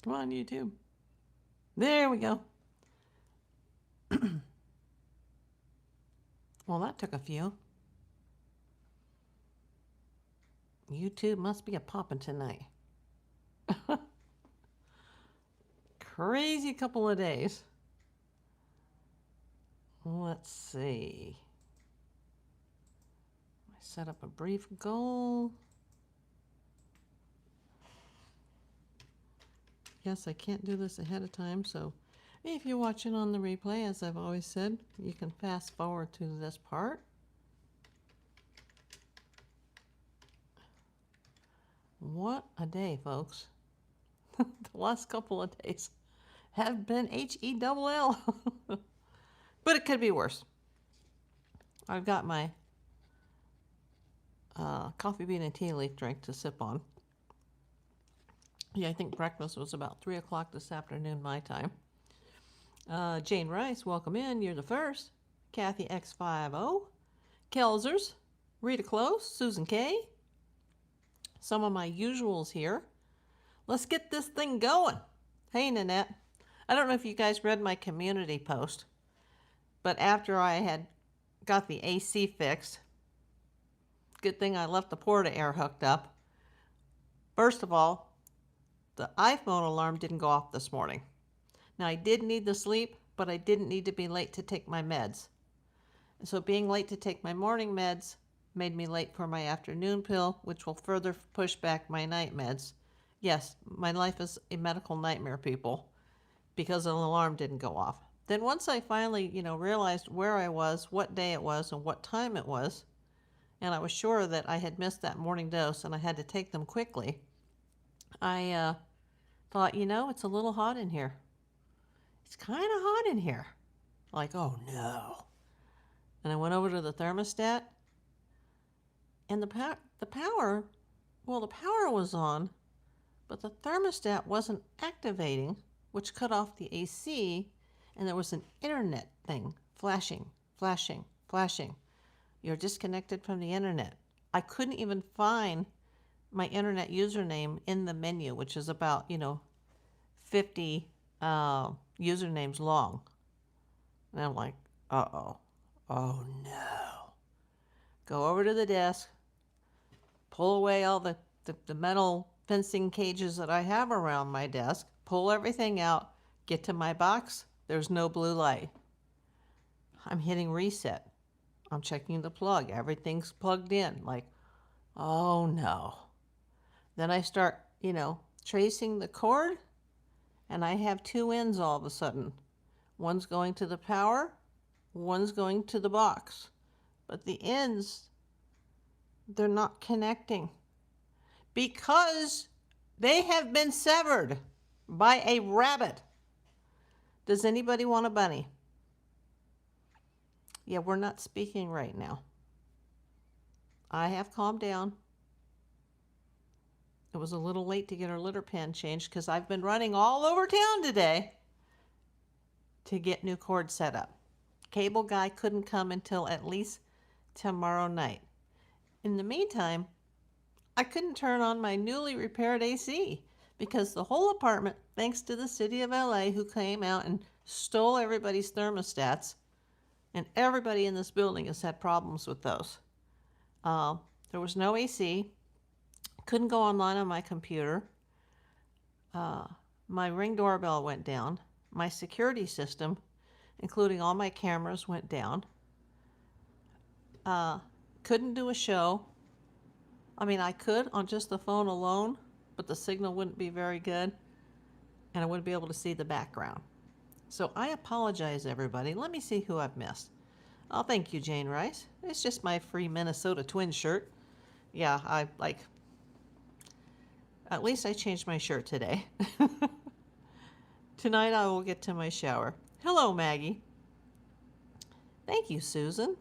Come on, YouTube. There we go. Well, that took a few. YouTube must be a poppin' tonight. Crazy couple of days. Let's see. I set up a brief goal. Yes, I can't do this ahead of time, so if you're watching on the replay, as I've always said, you can fast forward to this part. What a day, folks. The last couple of days have been HELL. But it could be worse. I've got my coffee bean and tea leaf drink to sip on. Yeah, I think breakfast was about 3 o'clock this afternoon, my time. Jane Rice, welcome in. You're the first. Kathy X50. Kelsers. Rita Close. Susan K. Some of my usuals here. Let's get this thing going. Hey, Nanette. I don't know if you guys read my community post, but after I had got the AC fixed, good thing I left the Porta Air hooked up. First of all, the iPhone alarm didn't go off this morning. Now, I did need the sleep, but I didn't need to be late to take my meds. And so being late to take my morning meds made me late for my afternoon pill, which will further push back my night meds. Yes, my life is a medical nightmare, people, because an alarm didn't go off. Then once I finally, realized where I was, what day it was, and what time it was, and I was sure that I had missed that morning dose and I had to take them quickly, I thought, it's a little hot in here. It's kind of hot in here. Like, oh no. And I went over to the thermostat, and the power was on, but the thermostat wasn't activating, which cut off the AC, and there was an internet thing flashing. You're disconnected from the internet. I couldn't even find my internet username in the menu, which is about, 50 usernames long. And I'm like, uh-oh. Oh, no. Go over to the desk, pull away all the metal fencing cages that I have around my desk, pull everything out, get to my box, there's no blue light. I'm hitting reset. I'm checking the plug. Everything's plugged in. Like, oh, no. Then I start, tracing the cord, and I have two ends all of a sudden. One's going to the power, one's going to the box. But the ends, they're not connecting because they have been severed by a rabbit. Does anybody want a bunny? Yeah, we're not speaking right now. I have calmed down. It was a little late to get our litter pan changed because I've been running all over town today to get new cords set up. Cable guy couldn't come until at least tomorrow night. In the meantime, I couldn't turn on my newly repaired AC because the whole apartment, thanks to the city of LA, who came out and stole everybody's thermostats, and everybody in this building has had problems with those. There was no AC. Couldn't go online on my computer. My Ring doorbell went down. My security system, including all my cameras, went down. Couldn't do a show. I mean, I could on just the phone alone, but the signal wouldn't be very good, and I wouldn't be able to see the background. So I apologize, everybody. Let me see who I've missed. Oh, thank you, Jane Rice. It's just my free Minnesota Twins shirt. Yeah, at least I changed my shirt today. Tonight I will get to my shower. Hello, Maggie. Thank you, Susan.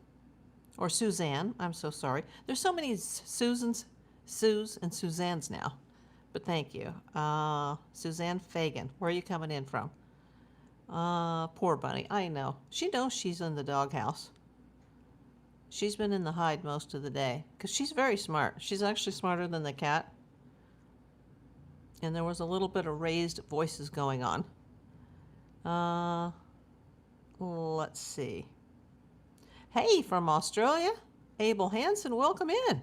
Or Suzanne. I'm so sorry. There's so many Susans, Sues, and Suzannes now. But thank you. Suzanne Fagan. Where are you coming in from? Poor bunny. I know. She knows she's in the doghouse. She's been in the hide most of the day. Because she's very smart. She's actually smarter than the cat. and there was a little bit of raised voices going on. Let's see. Hey, from Australia, Abel Hansen, welcome in.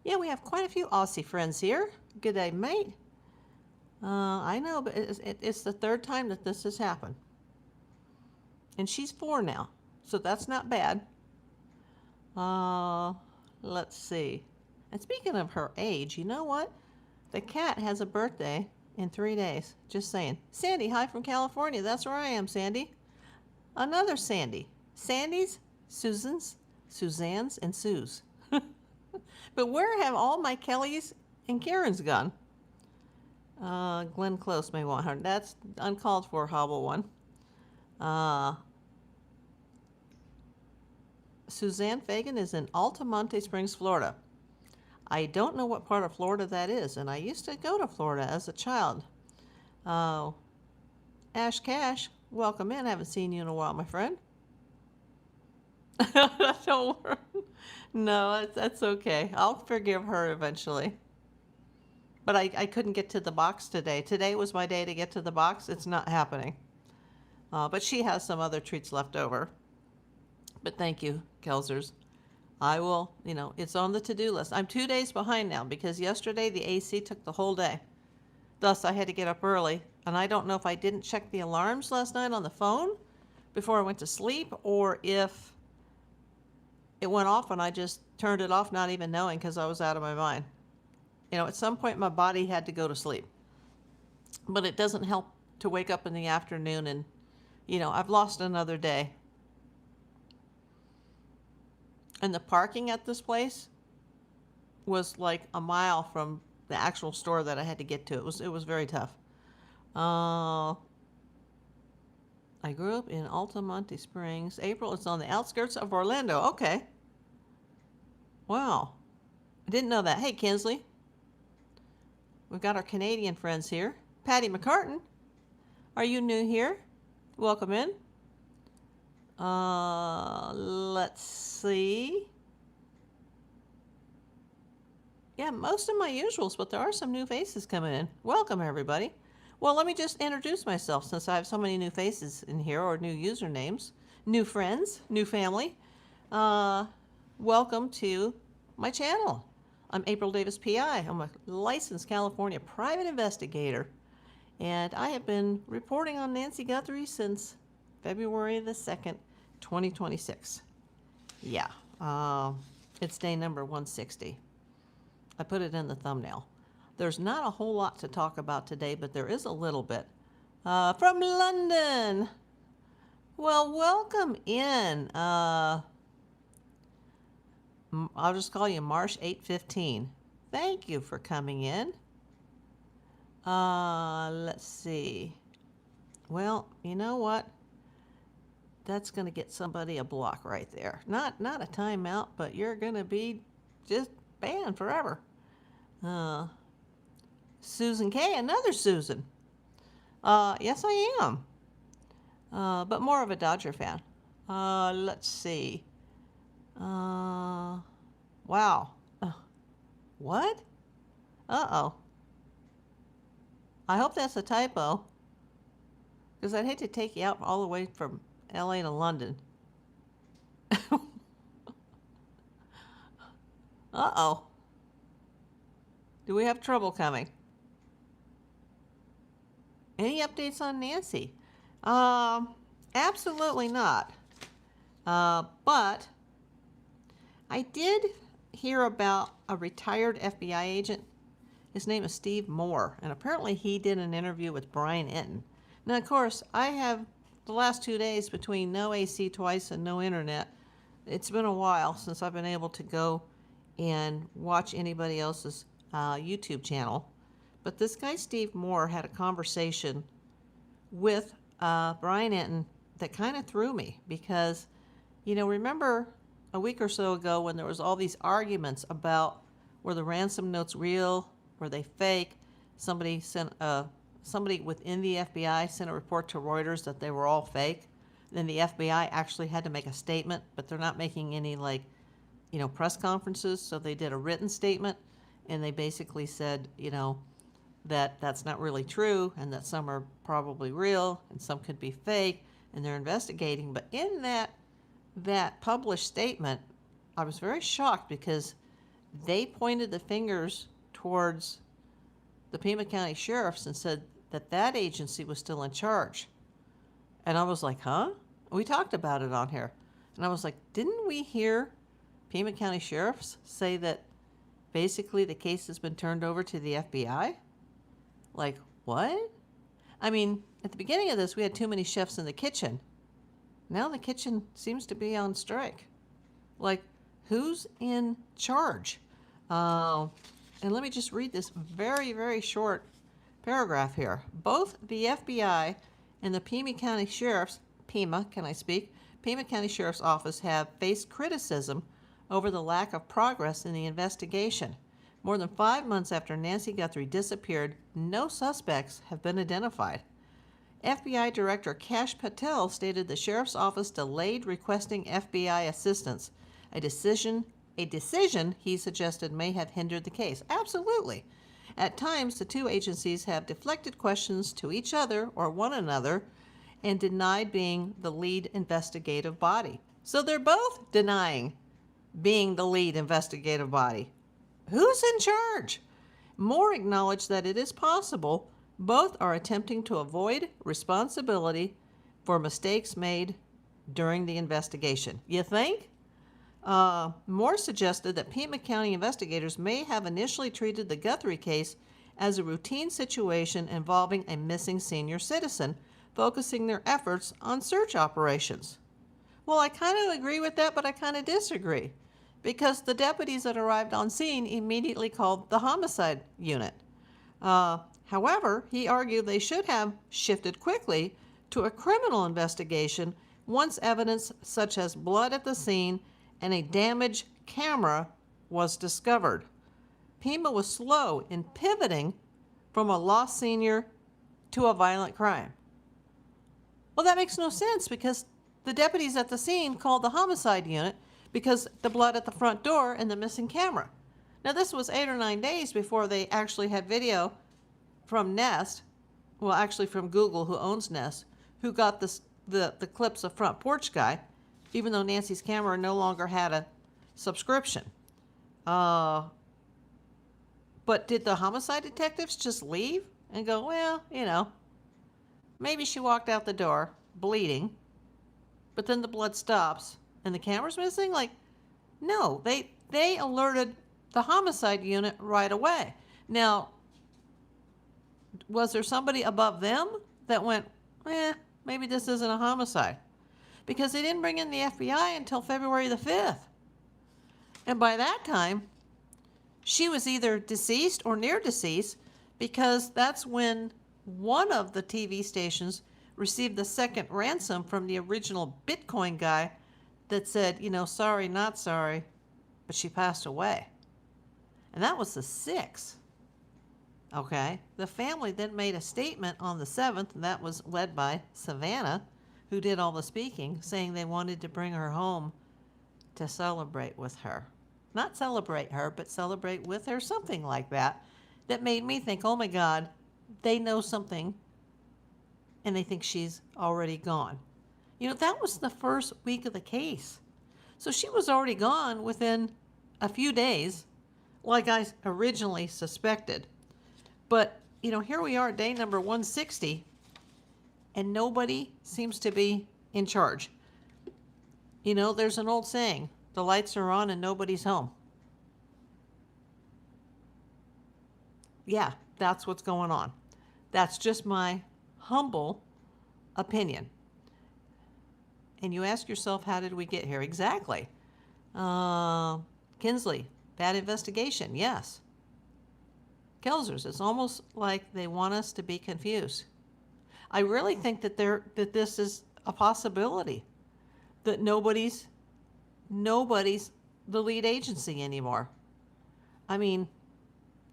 Yeah, we have quite a few Aussie friends here. Good day, mate. I know, but it's the third time that this has happened. And she's 4 now, so that's not bad. Let's see. And speaking of her age, you know what? The cat has a birthday in 3 days. Just saying. Sandy, hi from California. That's where I am, Sandy. Another Sandy. Sandy's, Susan's, Suzanne's, and Sue's. But where have all my Kellys and Karens gone? Glenn Close may want her. That's uncalled for, Hobble one. Suzanne Fagan is in Altamonte Springs, Florida. I don't know what part of Florida that is, and I used to go to Florida as a child. Ash Cash, welcome in. I haven't seen you in a while, my friend. Don't worry. No, that's okay. I'll forgive her eventually. But I couldn't get to the box today. Today was my day to get to the box. It's not happening. But she has some other treats left over. But thank you, Kelsers. I will, it's on the to-do list. I'm 2 days behind now because yesterday the AC took the whole day. Thus, I had to get up early. And I don't know if I didn't check the alarms last night on the phone before I went to sleep or if it went off and I just turned it off not even knowing because I was out of my mind. At some point my body had to go to sleep. But it doesn't help to wake up in the afternoon and, I've lost another day. And the parking at this place was like a mile from the actual store that I had to get to. It was very tough. I grew up in Altamonte Springs. April, it's on the outskirts of Orlando. Okay. Wow. I didn't know that. Hey, Kinsley. We've got our Canadian friends here. Patty McCartan. Are you new here? Welcome in. Let's see. Yeah, most of my usuals, but there are some new faces coming in. Welcome, everybody. Well, let me just introduce myself since I have so many new faces in here, or new usernames, new friends, new family. Welcome to my channel. I'm April Davis, PI. I'm a licensed California private investigator, and I have been reporting on Nancy Guthrie since February the 2nd, 2026. Yeah, it's day number 160. I put it in the thumbnail. There's not a whole lot to talk about today, but there is a little bit. From London. Well, welcome in. I'll just call you Marsh 815. Thank you for coming in. Let's see. Well, you know what? That's going to get somebody a block right there. Not a timeout, but you're going to be just banned forever. Susan K, another Susan. Yes, I am. But more of a Dodger fan. Let's see. Wow. What? Uh-oh. I hope that's a typo. Because I'd hate to take you out all the way from LA to London. Uh-oh. Do we have trouble coming? Any updates on Nancy? Absolutely not. But I did hear about a retired FBI agent. His name is Steve Moore, and apparently he did an interview with Brian Enton. Now, of course, I have the last 2 days between no AC twice and no internet. It's been a while since I've been able to go and watch anybody else's YouTube channel. But this guy, Steve Moore, had a conversation with Brian Enton that kind of threw me because, remember a week or so ago when there was all these arguments about were the ransom notes real, were they fake? Somebody within the FBI sent a report to Reuters that they were all fake. Then the FBI actually had to make a statement, but they're not making any press conferences. So they did a written statement and they basically said, that that's not really true and that some are probably real and some could be fake and they're investigating. But in that published statement, I was very shocked because they pointed the fingers towards the Pima County Sheriffs and said that that agency was still in charge. And I was like, huh? We talked about it on here. And I was like, didn't we hear Pima County Sheriffs say that basically the case has been turned over to the FBI? Like, what? I mean, at the beginning of this, we had too many chefs in the kitchen. Now the kitchen seems to be on strike. Like, who's in charge? And let me just read this very, very short paragraph here. Both the FBI and the Pima County Sheriff's, Pima County Sheriff's Office have faced criticism over the lack of progress in the investigation. More than 5 months after Nancy Guthrie disappeared, no suspects have been identified. FBI Director Kash Patel stated the Sheriff's Office delayed requesting FBI assistance, a decision he suggested may have hindered the case. Absolutely. At times, the two agencies have deflected questions to each other or one another and denied being the lead investigative body. So they're both denying being the lead investigative body. Who's in charge? Moore acknowledged that it is possible both are attempting to avoid responsibility for mistakes made during the investigation. You think? Moore suggested that Pima County investigators may have initially treated the Guthrie case as a routine situation involving a missing senior citizen, focusing their efforts on search operations. Well, I kind of agree with that, but I kind of disagree, because the deputies that arrived on scene immediately called the homicide unit. However, he argued they should have shifted quickly to a criminal investigation once evidence such as blood at the scene and a damaged camera was discovered. Pima was slow in pivoting from a lost senior to a violent crime. Well, that makes no sense, because the deputies at the scene called the homicide unit because the blood at the front door and the missing camera. Now, this was 8 or 9 days before they actually had video from Nest, well, actually from Google, who owns Nest, who got the clips of Front Porch Guy, even though Nancy's camera no longer had a subscription. But did the homicide detectives just leave and go, well, maybe she walked out the door bleeding, but then the blood stops and the camera's missing? Like, no, they alerted the homicide unit right away. Now, was there somebody above them that went, maybe this isn't a homicide? Because they didn't bring in the FBI until February the 5th. And by that time, she was either deceased or near deceased, because that's when one of the TV stations received the second ransom from the original Bitcoin guy that said, sorry, not sorry, but she passed away. And that was the 6th. Okay? The family then made a statement on the 7th, and that was led by Savannah, who did all the speaking, saying they wanted to bring her home to celebrate with her. Not celebrate her, but celebrate with her, something like that. That made me think, oh my God, they know something, and they think she's already gone. That was the first week of the case. So she was already gone within a few days, like I originally suspected. But, here we are, day number 160, and nobody seems to be in charge. There's an old saying, the lights are on and nobody's home. Yeah, that's what's going on. That's just my humble opinion. And you ask yourself, how did we get here? Exactly. Kinsley, bad investigation, yes. Kelsers, it's almost like they want us to be confused. I really think that this is a possibility, that nobody's the lead agency anymore. I mean,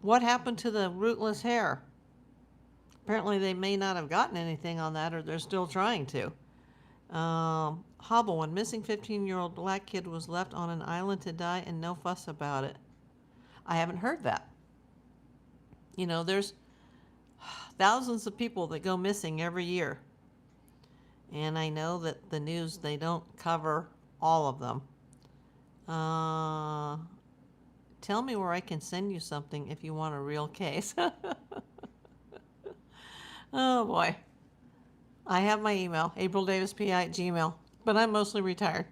what happened to the rootless hair? Apparently they may not have gotten anything on that, or they're still trying to. Hobble, when missing 15-year-old black kid was left on an island to die and no fuss about it. I haven't heard that. Thousands of people that go missing every year. And I know that the news, they don't cover all of them. Tell me where I can send you something if you want a real case. Oh boy. I have my email, aprildavispi@gmail, but I'm mostly retired.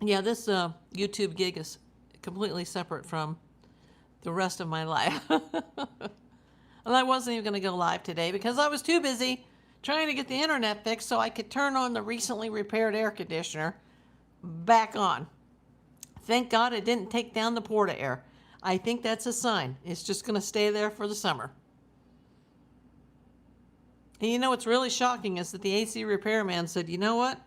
Yeah, this YouTube gig is completely separate from the rest of my life. And I wasn't even going to go live today because I was too busy trying to get the internet fixed so I could turn on the recently repaired air conditioner back on. Thank God it didn't take down the porta air. I think that's a sign. It's just going to stay there for the summer. And you know what's really shocking is that the AC repairman said, you know what?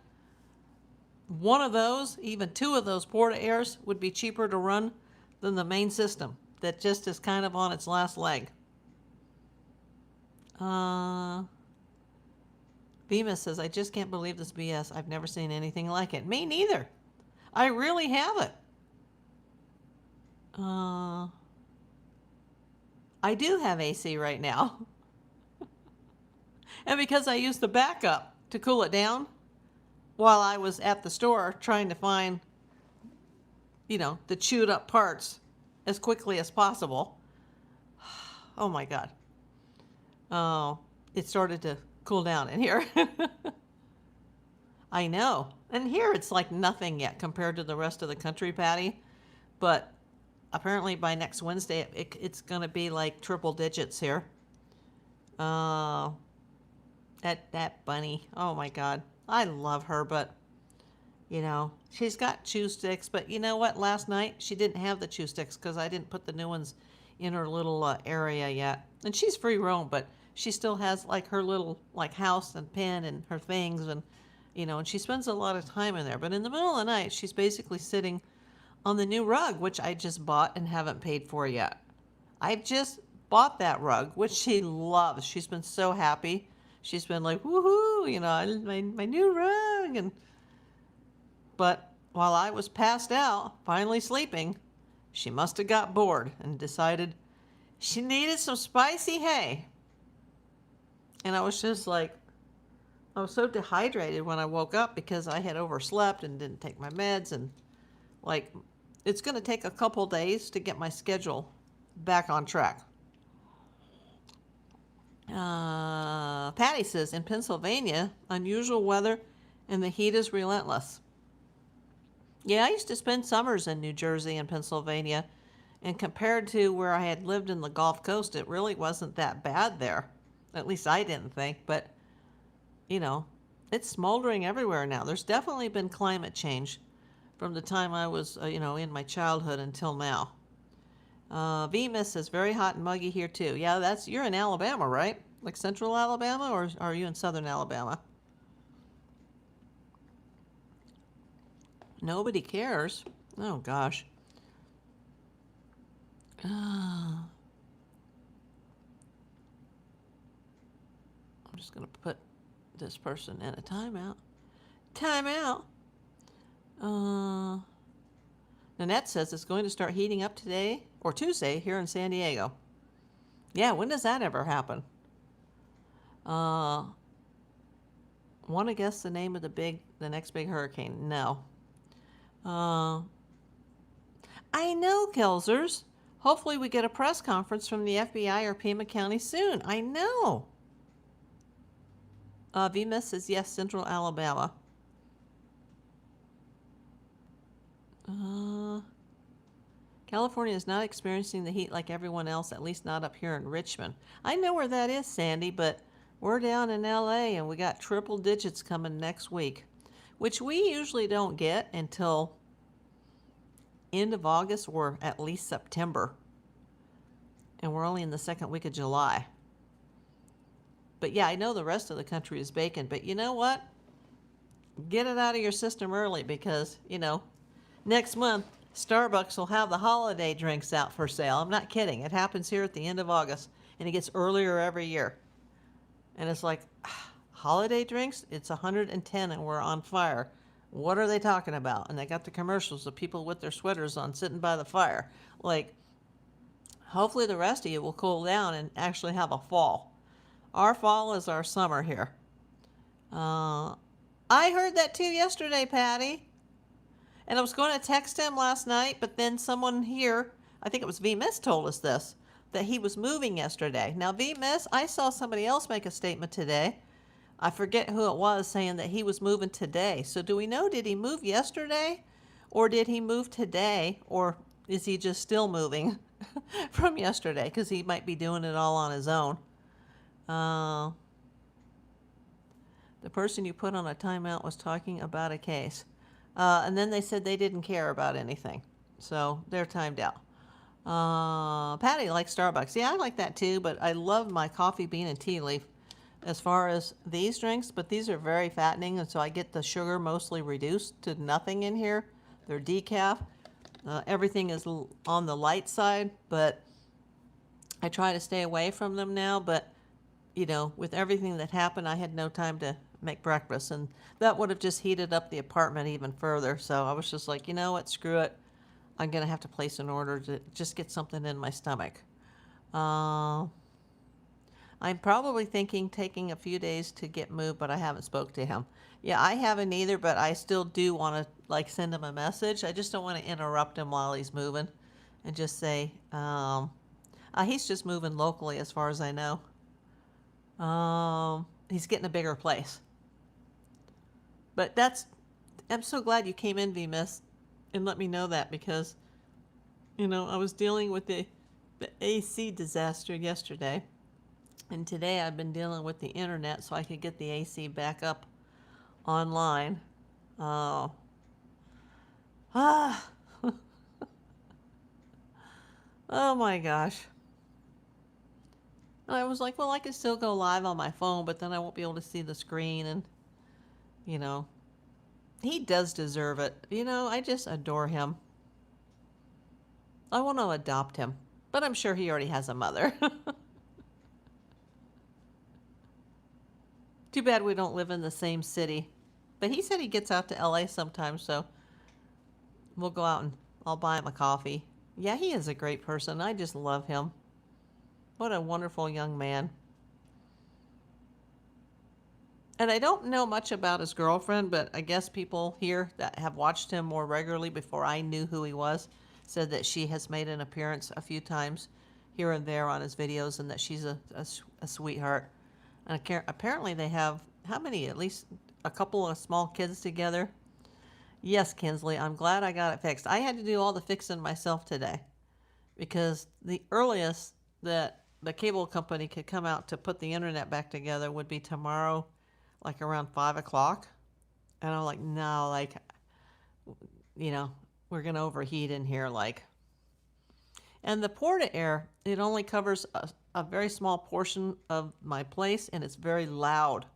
One of those, even two of those porta airs would be cheaper to run than the main system that just is kind of on its last leg. Bemis says, I just can't believe this BS. I've never seen anything like it. Me neither. I really haven't. I do have AC right now. And because I used the backup to cool it down while I was at the store trying to find, the chewed up parts as quickly as possible. Oh my God. Oh, it started to cool down in here. I know. And here it's like nothing yet compared to the rest of the country, Patty. But apparently by next Wednesday, it's going to be like triple digits here. That bunny. Oh my God. I love her, but she's got chew sticks. But you know what? Last night she didn't have the chew sticks because I didn't put the new ones in her little area yet. And she's free roam, but she still has like her little house and pen and her things, and and she spends a lot of time in there. But in the middle of the night, she's basically sitting on the new rug, which I just bought and haven't paid for yet. I've just bought that rug, which she loves. She's been so happy. She's been like, woohoo, my new rug. But while I was passed out, finally sleeping, she must have got bored and decided she needed some spicy hay. And I was just like, I was so dehydrated when I woke up because I had overslept and didn't take my meds. And it's going to take a couple days to get my schedule back on track. Patty says, in Pennsylvania, unusual weather and the heat is relentless. Yeah, I used to spend summers in New Jersey and Pennsylvania, and compared to where I had lived in the Gulf Coast, it really wasn't that bad there. At least I didn't think, but, it's smoldering everywhere now. There's definitely been climate change from the time I was, in my childhood until now. Bemis says, very hot and muggy here too. Yeah, you're in Alabama, right? Like central Alabama, or are you in southern Alabama? Nobody cares. Oh, gosh. I'm just going to put this person in a timeout. Timeout. Nanette says it's going to start heating up today or Tuesday here in San Diego. Yeah, when does that ever happen? Want to guess the name of the next big hurricane? No. I know, Kelsers. Hopefully we get a press conference from the FBI or Pima County soon. I know. Vimas says, yes, Central Alabama. California is not experiencing the heat like everyone else, at least not up here in Richmond. I know where that is, Sandy, but we're down in LA and we got triple digits coming next week, which we usually don't get until end of August or at least September. And we're only in the second week of July. But yeah, I know the rest of the country is baking, but you know what? Get it out of your system early because, next month, Starbucks will have the holiday drinks out for sale. I'm not kidding. It happens here at the end of August, and it gets earlier every year. And it's like, holiday drinks? It's 110 and we're on fire. What are they talking about? And they got the commercials of people with their sweaters on sitting by the fire. Like, hopefully the rest of you will cool down and actually have a fall. Our fall is our summer here. I heard that too yesterday, Patty. And I was going to text him last night, but then someone here, I think it was V-Miss, told us this, that he was moving yesterday. Now, V-Miss, I saw somebody else make a statement today. I forget who it was, saying that he was moving today. So do we know, did he move yesterday? Or did he move today? Or is he just still moving from yesterday? Because he might be doing it all on his own. The person you put on a timeout was talking about a case. And then they said they didn't care about anything. So they're timed out. Patty likes Starbucks. Yeah, I like that too, but I love my coffee bean and tea leaf as far as these drinks, but these are very fattening, and so I get the sugar mostly reduced to nothing in here. They're decaf. Everything is on the light side, but I try to stay away from them now, but you know, with everything that happened, I had no time to make breakfast, and that would have just heated up the apartment even further. So I was just like, you know what, screw it. I'm going to have to place an order to just get something in my stomach. I'm probably thinking taking a few days to get moved, but I haven't spoke to him. Yeah, I haven't either, but I still do want to like send him a message. I just don't want to interrupt him while he's moving and just say, he's just moving locally as far as I know. He's getting a bigger place. But I'm so glad you came in, V-Miss, and let me know that, because, you know, I was dealing with the AC disaster yesterday, and today I've been dealing with the internet so I could get the AC back up online. Oh my gosh. And I was like, well, I could still go live on my phone, but then I won't be able to see the screen, and, you know, he does deserve it. You know, I just adore him. I want to adopt him, but I'm sure he already has a mother. Too bad we don't live in the same city. But he said he gets out to LA sometimes, so we'll go out and I'll buy him a coffee. Yeah, he is a great person. I just love him. What a wonderful young man. And I don't know much about his girlfriend, but I guess people here that have watched him more regularly before I knew who he was said that she has made an appearance a few times here and there on his videos, and that she's a sweetheart. And apparently they have, how many? At least a couple of small kids together. Yes, Kinsley, I'm glad I got it fixed. I had to do all the fixing myself today, because the earliest that the cable company could come out to put the internet back together would be tomorrow, like around 5 o'clock. And I'm like, no, like, you know, we're going to overheat in here, like. And the Porta Air, it only covers a very small portion of my place, and it's very loud.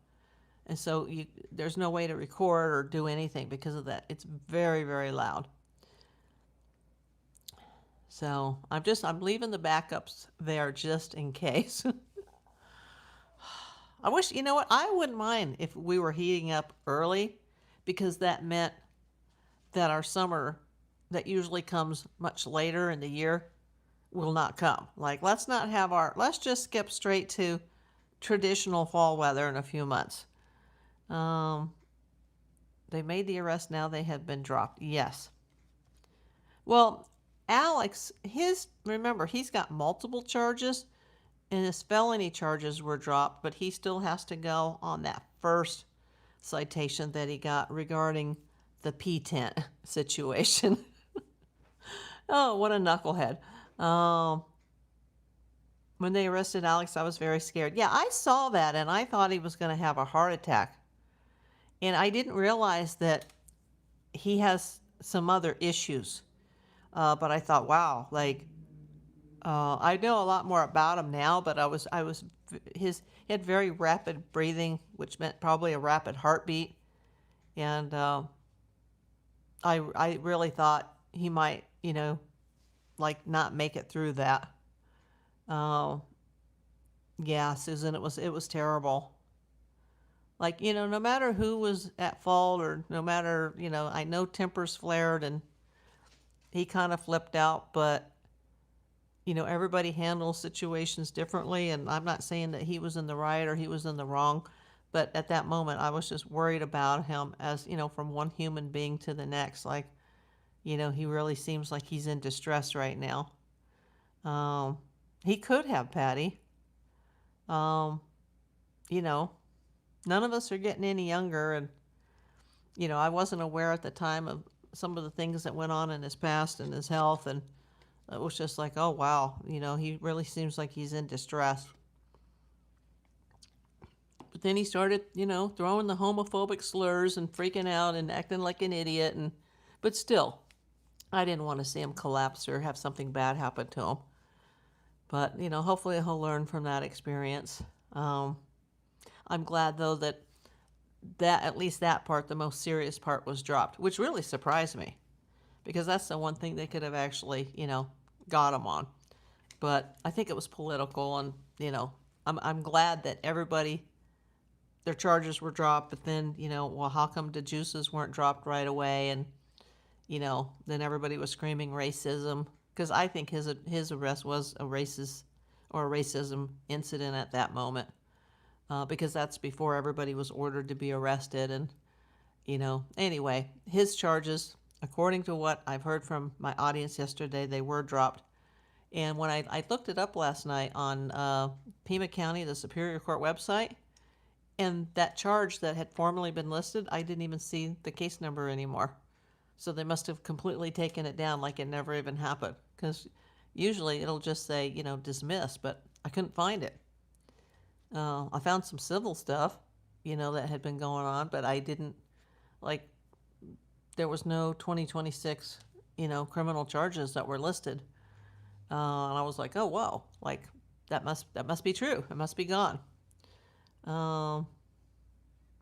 And so there's no way to record or do anything because of that. It's very, very loud. So I'm leaving the backups there just in case. I wish, you know what, I wouldn't mind if we were heating up early, because that meant that our summer that usually comes much later in the year will not come. Like, let's just skip straight to traditional fall weather in a few months. They made the arrest, now they have been dropped. Yes. Well, Alex, remember, he's got multiple charges, and his felony charges were dropped, but he still has to go on that first citation that he got regarding the P-tent situation. Oh, what a knucklehead. When they arrested Alex, I was very scared. Yeah, I saw that, and I thought he was going to have a heart attack. And I didn't realize that he has some other issues. But I thought, wow, like, I know a lot more about him now, but he had very rapid breathing, which meant probably a rapid heartbeat. And I really thought he might, you know, like, not make it through that. Yeah, Susan, it was terrible. Like, you know, no matter who was at fault, or no matter, you know, I know tempers flared and he kind of flipped out, but, everybody handles situations differently, and I'm not saying that he was in the right or he was in the wrong, but at that moment I was just worried about him as, from one human being to the next. Like, he really seems like he's in distress right now. He could have Patty. None of us are getting any younger, and, I wasn't aware at the time of some of the things that went on in his past and his health, and it was just like, oh, wow, he really seems like he's in distress. But then he started, throwing the homophobic slurs and freaking out and acting like an idiot. But still, I didn't want to see him collapse or have something bad happen to him. But, hopefully he'll learn from that experience. I'm glad, though, that at least that part, the most serious part, was dropped, which really surprised me. Because that's the one thing they could have actually, got him on. But I think it was political, and, I'm glad that everybody, their charges were dropped, but then, well, how come the juices weren't dropped right away? And, then everybody was screaming racism, because I think his arrest was a racist or a racism incident at that moment, because that's before everybody was ordered to be arrested. And, anyway, his charges, according to what I've heard from my audience yesterday, they were dropped. And when I looked it up last night on Pima County, the Superior Court website, and that charge that had formerly been listed, I didn't even see the case number anymore. So they must have completely taken it down like it never even happened. Because usually it'll just say, dismissed, but I couldn't find it. I found some civil stuff, that had been going on, but I didn't, there was no 2026, criminal charges that were listed. And I was like, oh, whoa, that must be true. It must be gone.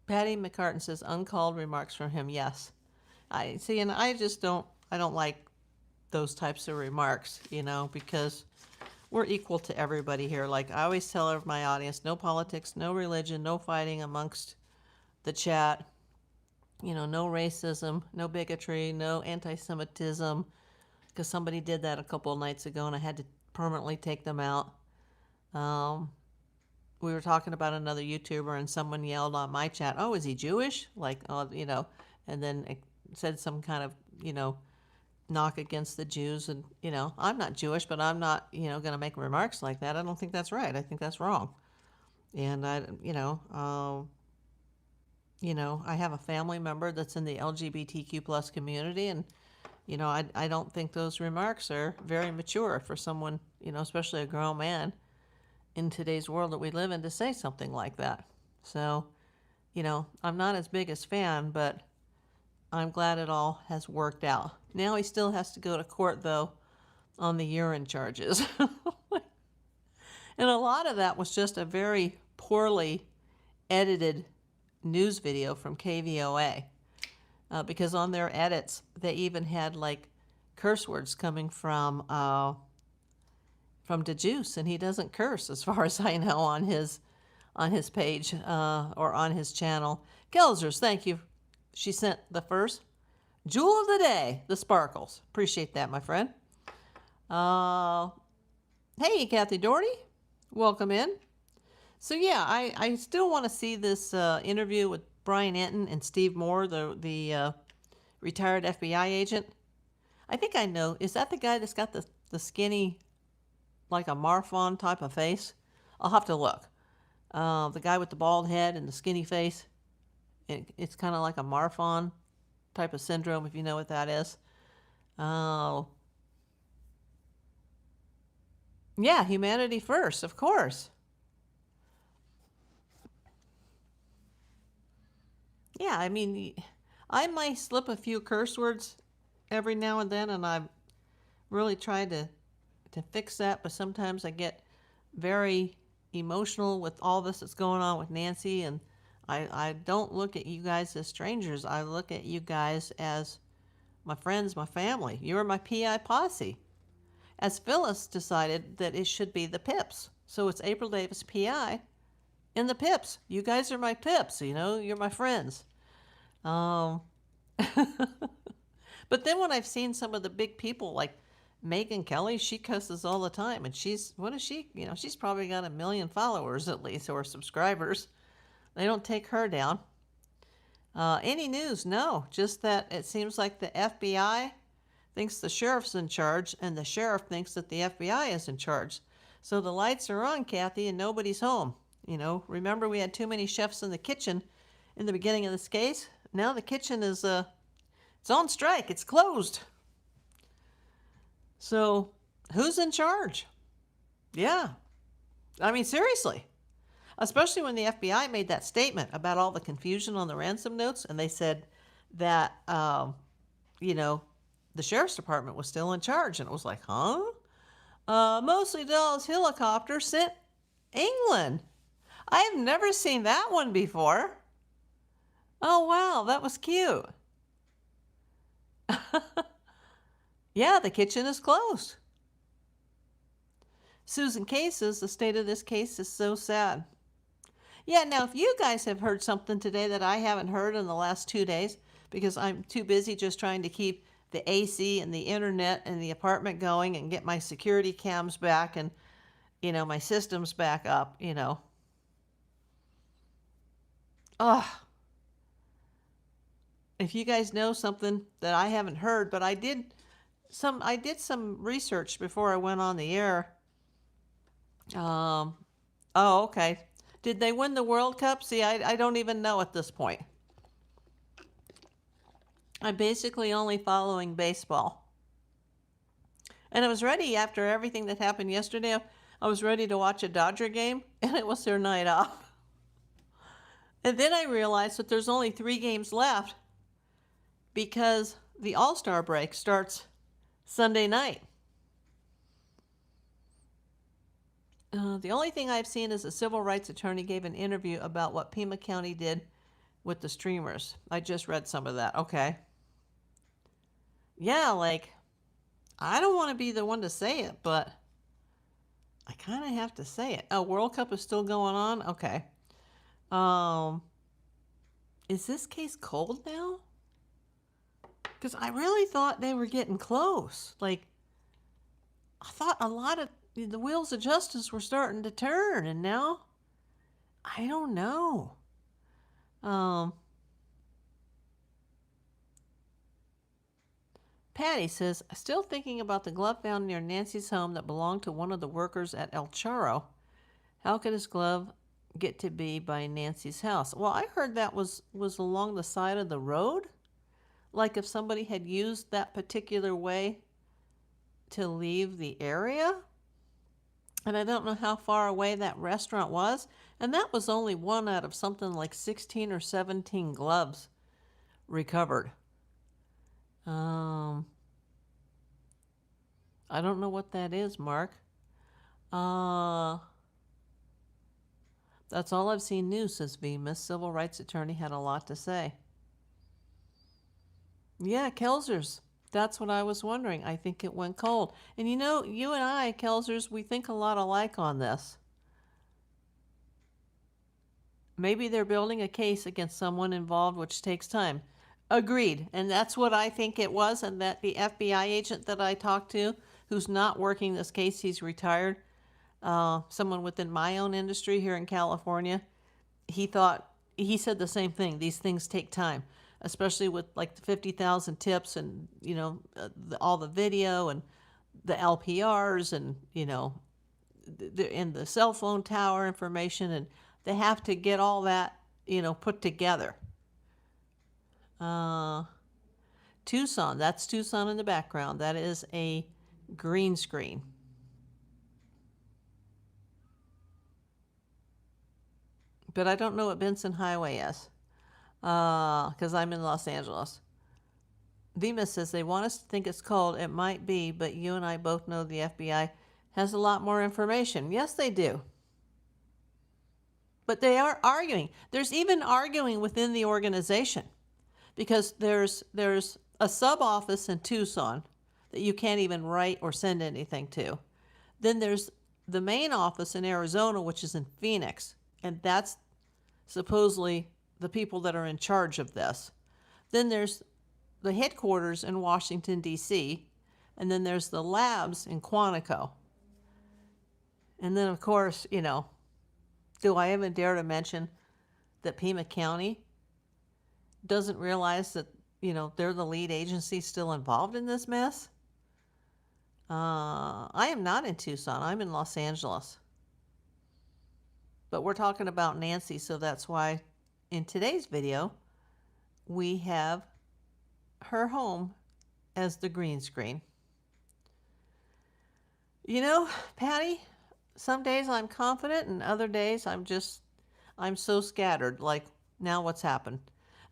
Patty McCartan says, uncalled remarks from him. Yes. I see, and I don't like those types of remarks, because we're equal to everybody here. Like I always tell my audience, no politics, no religion, no fighting amongst the chat, no racism, no bigotry, no anti-Semitism, because somebody did that a couple of nights ago and I had to permanently take them out. We were talking about another YouTuber and someone yelled on my chat, oh, is he Jewish? And then it said some kind of, knock against the Jews. And, I'm not Jewish, but I'm not, going to make remarks like that. I don't think that's right. I think that's wrong. And I have a family member that's in the LGBTQ plus community, and, I don't think those remarks are very mature for someone, especially a grown man in today's world that we live in, to say something like that. So, I'm not as big a fan, but I'm glad it all has worked out. Now he still has to go to court, though, on the urine charges. And a lot of that was just a very poorly edited news video from KVOA, because on their edits, they even had curse words coming from DeJuice, and he doesn't curse, as far as I know, on his page or on his channel. Kelsers, thank you. She sent the first jewel of the day, the sparkles. Appreciate that, my friend. Hey, Kathy Doherty, welcome in. So yeah, I still want to see this interview with Brian Enton and Steve Moore, the retired FBI agent. I think I know. Is that the guy that's got the skinny, like a Marfan type of face? I'll have to look. The guy with the bald head and the skinny face. It's kind of like a Marfan type of syndrome, if you know what that is. Oh. Yeah, humanity first, of course. Yeah, I mean, I might slip a few curse words every now and then, and I've really tried to fix that, but sometimes I get very emotional with all this that's going on with Nancy, and I don't look at you guys as strangers. I look at you guys as my friends, my family. You're my PI posse. As Phyllis decided that it should be the Pips. So it's April Davis PI and the Pips. You guys are my Pips, you're my friends. But then when I've seen some of the big people, like Megan Kelly, she cusses all the time, and what is she? She's probably got 1 million followers at least, or subscribers. They don't take her down. Any news? No, just that it seems like the FBI thinks the sheriff's in charge, and the sheriff thinks that the FBI is in charge. So the lights are on, Kathy, and nobody's home. Remember we had too many chefs in the kitchen in the beginning of this case? Now the kitchen is it's on strike. It's closed. So who's in charge? Yeah. I mean, seriously. Especially when the FBI made that statement about all the confusion on the ransom notes, and they said that, the sheriff's department was still in charge. And it was like, huh? Mostly Dallas helicopter sent England. I have never seen that one before. Oh, wow, that was cute. Yeah, the kitchen is closed. Susan K says the state of this case is so sad. Yeah, now if you guys have heard something today that I haven't heard in the last 2 days, because I'm too busy just trying to keep the AC and the internet and the apartment going and get my security cams back and, my systems back up, Ugh. If you guys know something that I haven't heard, but I did some research before I went on the air. Oh, okay. Did they win the World Cup? See, I don't even know at this point. I'm basically only following baseball. And I was ready after everything that happened yesterday. I was ready to watch a Dodger game, and it was their night off. And then I realized that there's only 3 games left because the All-Star break starts Sunday night. The only thing I've seen is a civil rights attorney gave an interview about what Pima County did with the streamers. I just read some of that. Okay. Yeah, I don't want to be the one to say it, but I kind of have to say it. Oh, World Cup is still going on? Okay. Is this case cold now? Because I really thought they were getting close. I thought a lot of the wheels of justice were starting to turn, and now I don't know. Patty says, still thinking about the glove found near Nancy's home that belonged to one of the workers at El Charro. How could his glove get to be by Nancy's house? Well, I heard that was along the side of the road. Like if somebody had used that particular way to leave the area. And I don't know how far away that restaurant was. And that was only one out of something like 16 or 17 gloves recovered. I don't know what that is, Mark. That's all I've seen new, says V. Miss Civil Rights Attorney had a lot to say. Yeah, Kelsers. That's what I was wondering. I think it went cold. And you and I, Kelsers, we think a lot alike on this. Maybe they're building a case against someone involved, which takes time. Agreed. And that's what I think it was. And that the FBI agent that I talked to, who's not working this case, he's retired, someone within my own industry here in California, he said the same thing. These things take time, especially with the 50,000 tips and, all the video and the LPRs and, the cell phone tower information. And they have to get all that, put together. Tucson, that's Tucson in the background. That is a green screen. But I don't know what Benson Highway is, because I'm in Los Angeles. Vima says they want us to think it's cold. It might be, but you and I both know the FBI has a lot more information. Yes, they do. But they are arguing. There's even arguing within the organization, because there's a sub-office in Tucson that you can't even write or send anything to. Then there's the main office in Arizona, which is in Phoenix, and that's supposedly the people that are in charge of this. Then there's the headquarters in Washington, D.C., And then there's the labs in Quantico. And then, of course, you know, do I even dare to mention that Pima County doesn't realize that, you know, they're the lead agency still involved in this mess? I am not in Tucson. I'm in Los Angeles. But we're talking about Nancy, so that's why in today's video, we have her home as the green screen. You know, Patty, some days I'm confident and other days I'm so scattered, like, now what's happened?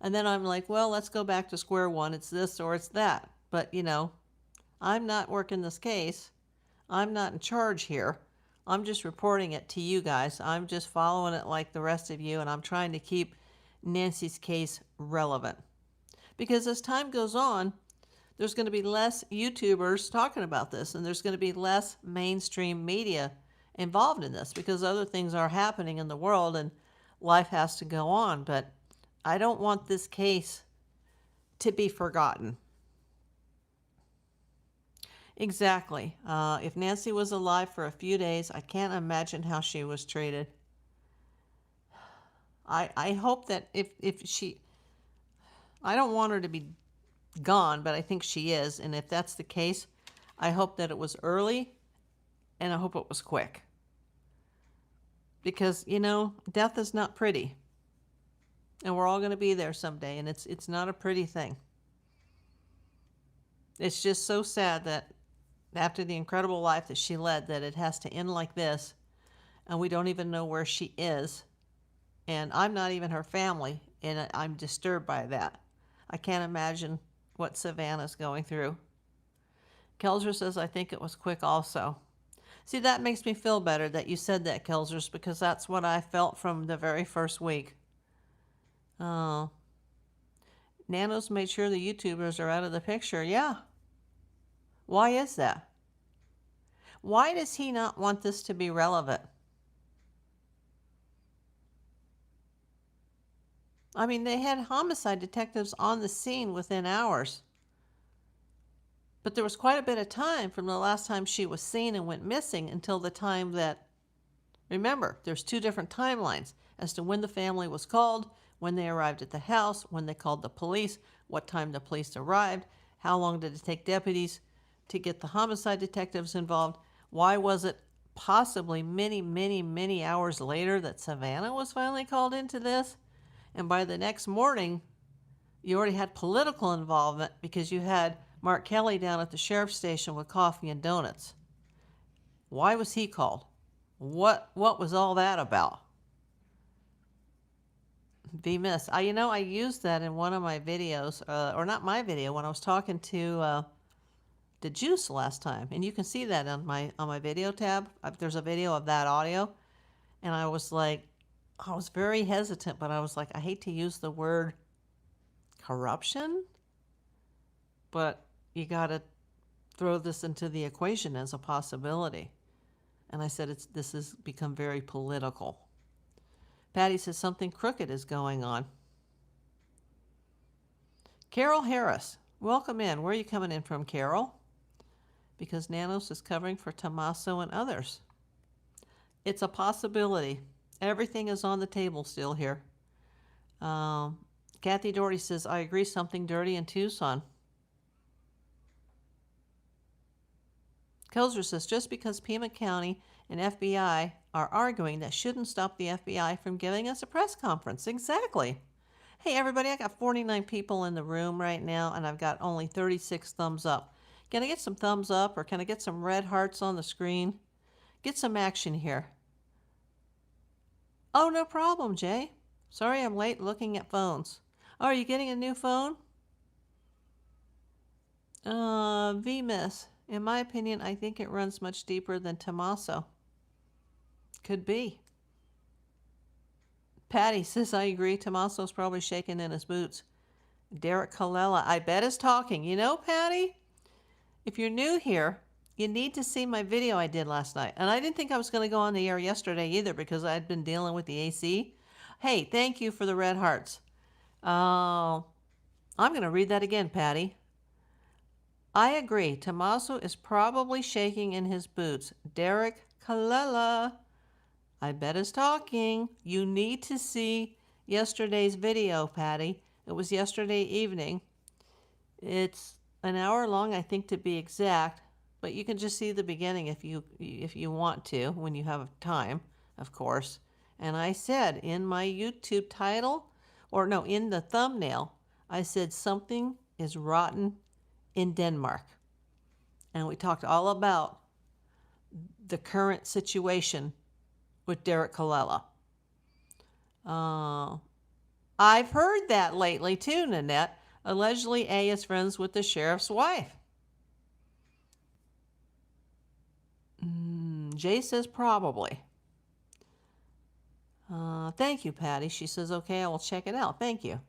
And then I'm like, well, let's go back to square one. It's this or it's that. But, you know, I'm not working this case. I'm not in charge here. I'm just reporting it to you guys. I'm just following it like the rest of you, and I'm trying to keep Nancy's case relevant. Because as time goes on, there's going to be less YouTubers talking about this, and there's going to be less mainstream media involved in this because other things are happening in the world and life has to go on. But I don't want this case to be forgotten. Exactly. If Nancy was alive for a few days, I can't imagine how she was treated. I hope that if she... I don't want her to be gone, but I think she is. And if that's the case, I hope that it was early and I hope it was quick. Because, you know, death is not pretty. And we're all going to be there someday, and it's not a pretty thing. It's just so sad that after the incredible life that she led, that it has to end like this, and we don't even know where she is. And I'm not even her family, and I'm disturbed by that. I can't imagine what Savannah's going through. Kelser says, I think it was quick also. See, that makes me feel better that you said that, Kelsers, because that's what I felt from the very first week. Nanos made sure the YouTubers are out of the picture. Yeah. Why is that? Why does he not want this to be relevant? I mean, they had homicide detectives on the scene within hours. But there was quite a bit of time from the last time she was seen and went missing until the time that... Remember, there's two different timelines as to when the family was called, when they arrived at the house, when they called the police, what time the police arrived, how long did it take deputies to get the homicide detectives involved. Why was it possibly many, many, many hours later that Savannah was finally called into this? And by the next morning, you already had political involvement because you had Mark Kelly down at the sheriff's station with coffee and donuts. Why was he called? What was all that about? Be missed. I used that in one of my videos, or not my video, when I was talking to the Juice last time, and you can see that on my video tab. There's a video of that audio, and I was very hesitant, but I was like, I hate to use the word corruption, but you got to throw this into the equation as a possibility. And I said, this has become very political. Patty says something crooked is going on. Carol Harris, welcome in. Where are you coming in from, Carol? Because Nanos is covering for Tommaso and others. It's a possibility. Everything is on the table still here. Kathy Doherty says, I agree, something dirty in Tucson. Kelser says, just because Pima County and FBI are arguing, that shouldn't stop the FBI from giving us a press conference. Exactly. Hey, everybody, I got 49 people in the room right now, and I've got only 36 thumbs up. Can I get some thumbs up, or can I get some red hearts on the screen? Get some action here. Oh, no problem, Jay. Sorry I'm late looking at phones. Oh, are you getting a new phone? V-Miss. In my opinion, I think it runs much deeper than Tommaso. Could be. Patty says, I agree. Tommaso's probably shaking in his boots. Derek Colella, I bet is talking. You know, Patty, if you're new here, you need to see my video I did last night. And I didn't think I was going to go on the air yesterday either because I'd been dealing with the AC. Hey, thank you for the red hearts. I'm going to read that again, Patty. I agree. Tommaso is probably shaking in his boots. Derek Kallela, I bet is talking. You need to see yesterday's video, Patty. It was yesterday evening. It's an hour long, I think, to be exact, but you can just see the beginning if you want to, when you have time, of course. And I said in my YouTube title, or no, in the thumbnail, I said something is rotten in Denmark. And we talked all about the current situation with Derek Kallela. I've heard that lately too, Nanette. Allegedly, A is friends with the sheriff's wife. Jay says probably. Thank you, Patty. She says, okay, I will check it out. Thank you.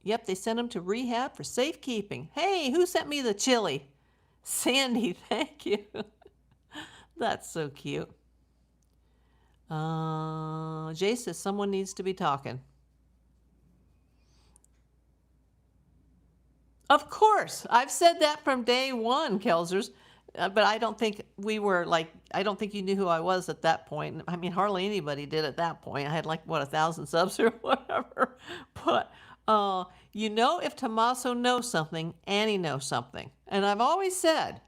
Yep, they sent him to rehab for safekeeping. Hey, who sent me the chili? Sandy, thank you. That's so cute. Jay says someone needs to be talking. Of course. I've said that from day one, Kelsers. But I don't think we were like, I don't think you knew who I was at that point. I mean, hardly anybody did at that point. I had like, what, 1,000 subs or whatever. But, you know, if Tommaso knows something, Annie knows something. And I've always said,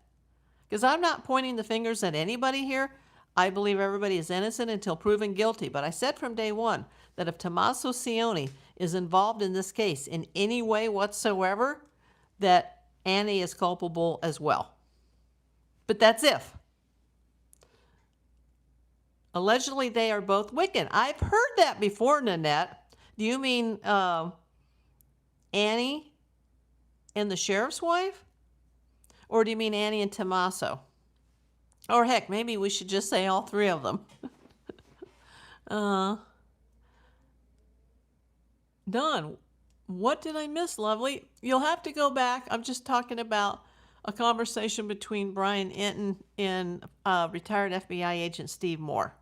because I'm not pointing the fingers at anybody here, I believe everybody is innocent until proven guilty. But I said from day one that if Tommaso Cioni is involved in this case in any way whatsoever, that Annie is culpable as well. But that's if. Allegedly, they are both wicked. I've heard that before, Nanette. Do you mean Annie and the sheriff's wife? Or do you mean Annie and Tommaso? Or heck, maybe we should just say all three of them. Dawn, what did I miss, lovely? You'll have to go back. I'm just talking about a conversation between Brian Enton and retired FBI agent Steve Moore.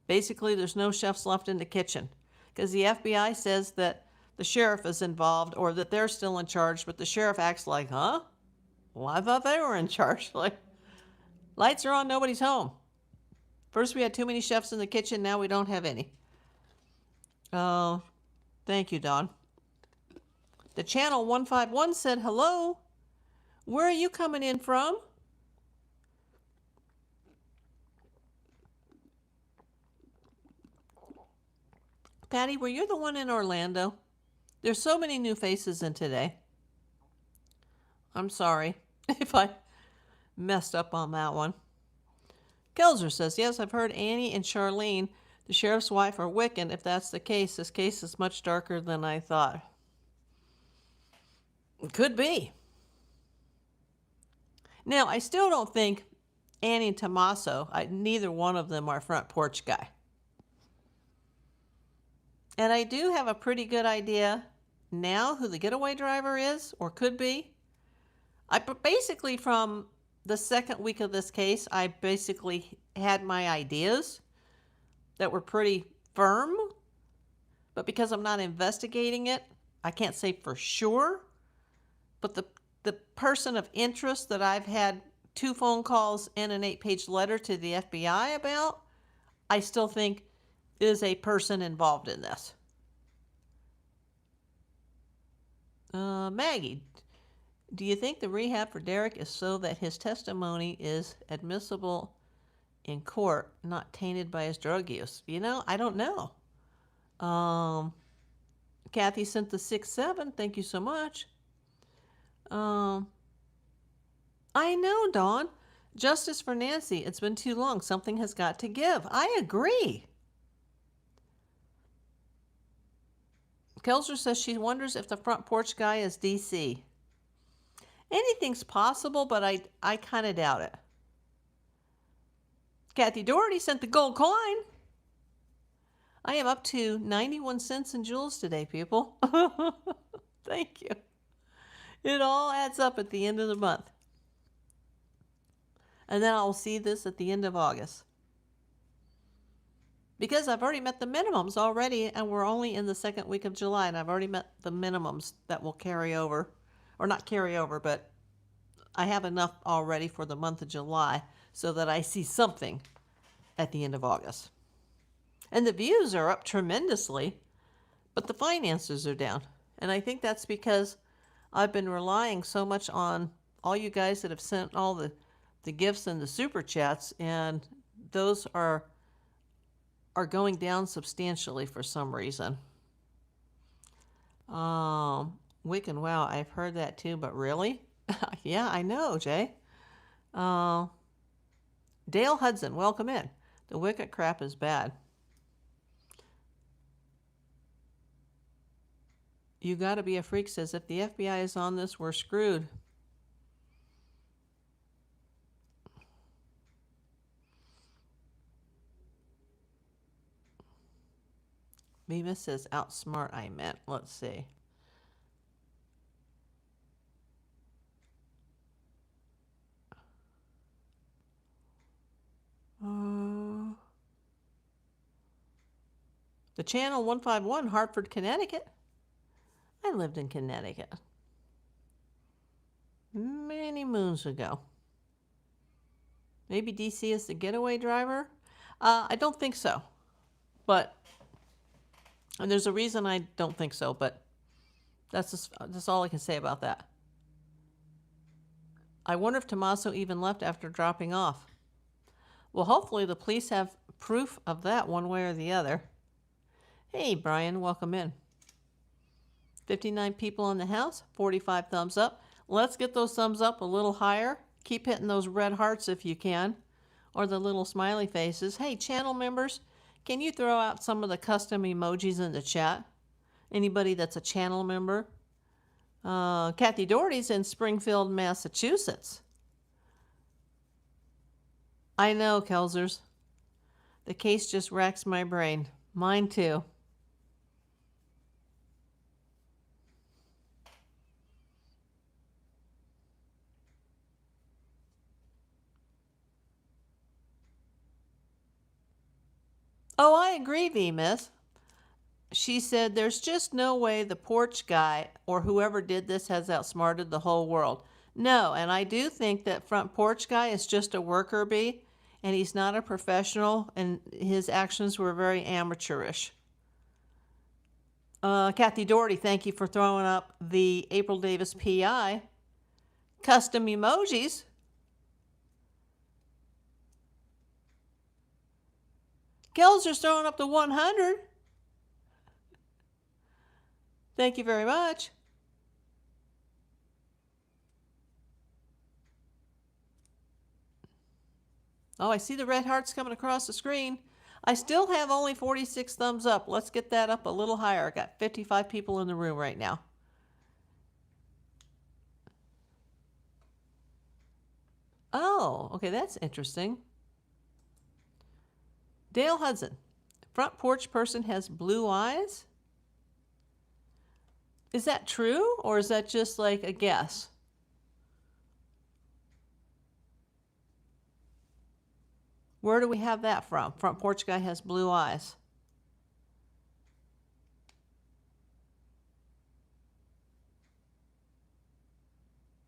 Basically, there's no chefs left in the kitchen because the FBI says that the sheriff is involved or that they're still in charge, but the sheriff acts like, huh? Well, I thought they were in charge. Like, lights are on, nobody's home. First we had too many chefs in the kitchen, now we don't have any. Oh, thank you, Dawn. The channel 151 said hello. Where are you coming in from? Patty, were you the one in Orlando? There's so many new faces in today. I'm sorry if I messed up on that one. Kelser says, yes, I've heard Annie and Charlene, the sheriff's wife, are wicked. If that's the case, this case is much darker than I thought. It could be. Now, I still don't think Annie and Tommaso, neither one of them are front porch guy. And I do have a pretty good idea now who the getaway driver is, or could be. Basically, from the second week of this case, I basically had my ideas that were pretty firm. But because I'm not investigating it, I can't say for sure. But the person of interest that I've had 2 phone calls and an 8-page letter to the FBI about, I still think is a person involved in this. Maggie, do you think the rehab for Derek is so that his testimony is admissible in court, not tainted by his drug use? You know, I don't know. Kathy sent the 6-7. Thank you so much. I know, Dawn. Justice for Nancy. It's been too long. Something has got to give. I agree. Kelser says she wonders if the front porch guy is DC. Anything's possible, but I kind of doubt it. Kathy Doherty sent the gold coin. I am up to 91 cents in jewels today, people. Thank you. It all adds up at the end of the month. And then I'll see this at the end of August. Because I've already met the minimums already, and we're only in the second week of July, and I've already met the minimums that will carry over, or not carry over, but I have enough already for the month of July so that I see something at the end of August. And the views are up tremendously, but the finances are down. And I think that's because I've been relying so much on all you guys that have sent all the gifts and the super chats, and those are going down substantially for some reason. Wick and Wow, I've heard that too, but really? Yeah, I know, Jay. Dale Hudson, welcome in. The Wicket crap is bad. You Gotta Be a Freak says, if the FBI is on this, we're screwed. Beavis says, outsmart, I meant. Let's see. The Channel 151, Hartford, Connecticut. I lived in Connecticut many moons ago. Maybe DC is the getaway driver? I don't think so. But, and there's a reason I don't think so, but that's all I can say about that. I wonder if Tommaso even left after dropping off. Well, hopefully the police have proof of that one way or the other. Hey, Brian, welcome in. 59 people in the house, 45 thumbs up. Let's get those thumbs up a little higher. Keep hitting those red hearts if you can, or the little smiley faces. Hey, channel members, can you throw out some of the custom emojis in the chat? Anybody that's a channel member? Kathy Doherty's in Springfield, Massachusetts. I know, Kelsers. The case just racks my brain. Mine too. Oh, I agree, V-Miss. She said, there's just no way the porch guy or whoever did this has outsmarted the whole world. No, and I do think that front porch guy is just a worker bee, and he's not a professional, and his actions were very amateurish. Kathy Doherty, thank you for throwing up the April Davis PI. Custom emojis. Kelsa's throwing up the 100. Thank you very much. Oh, I see the red hearts coming across the screen. I still have only 46 thumbs up. Let's get that up a little higher. I got 55 people in the room right now. Oh, okay, that's interesting. Dale Hudson, front porch person has blue eyes? Is that true, or is that just like a guess? Where do we have that from? Front porch guy has blue eyes.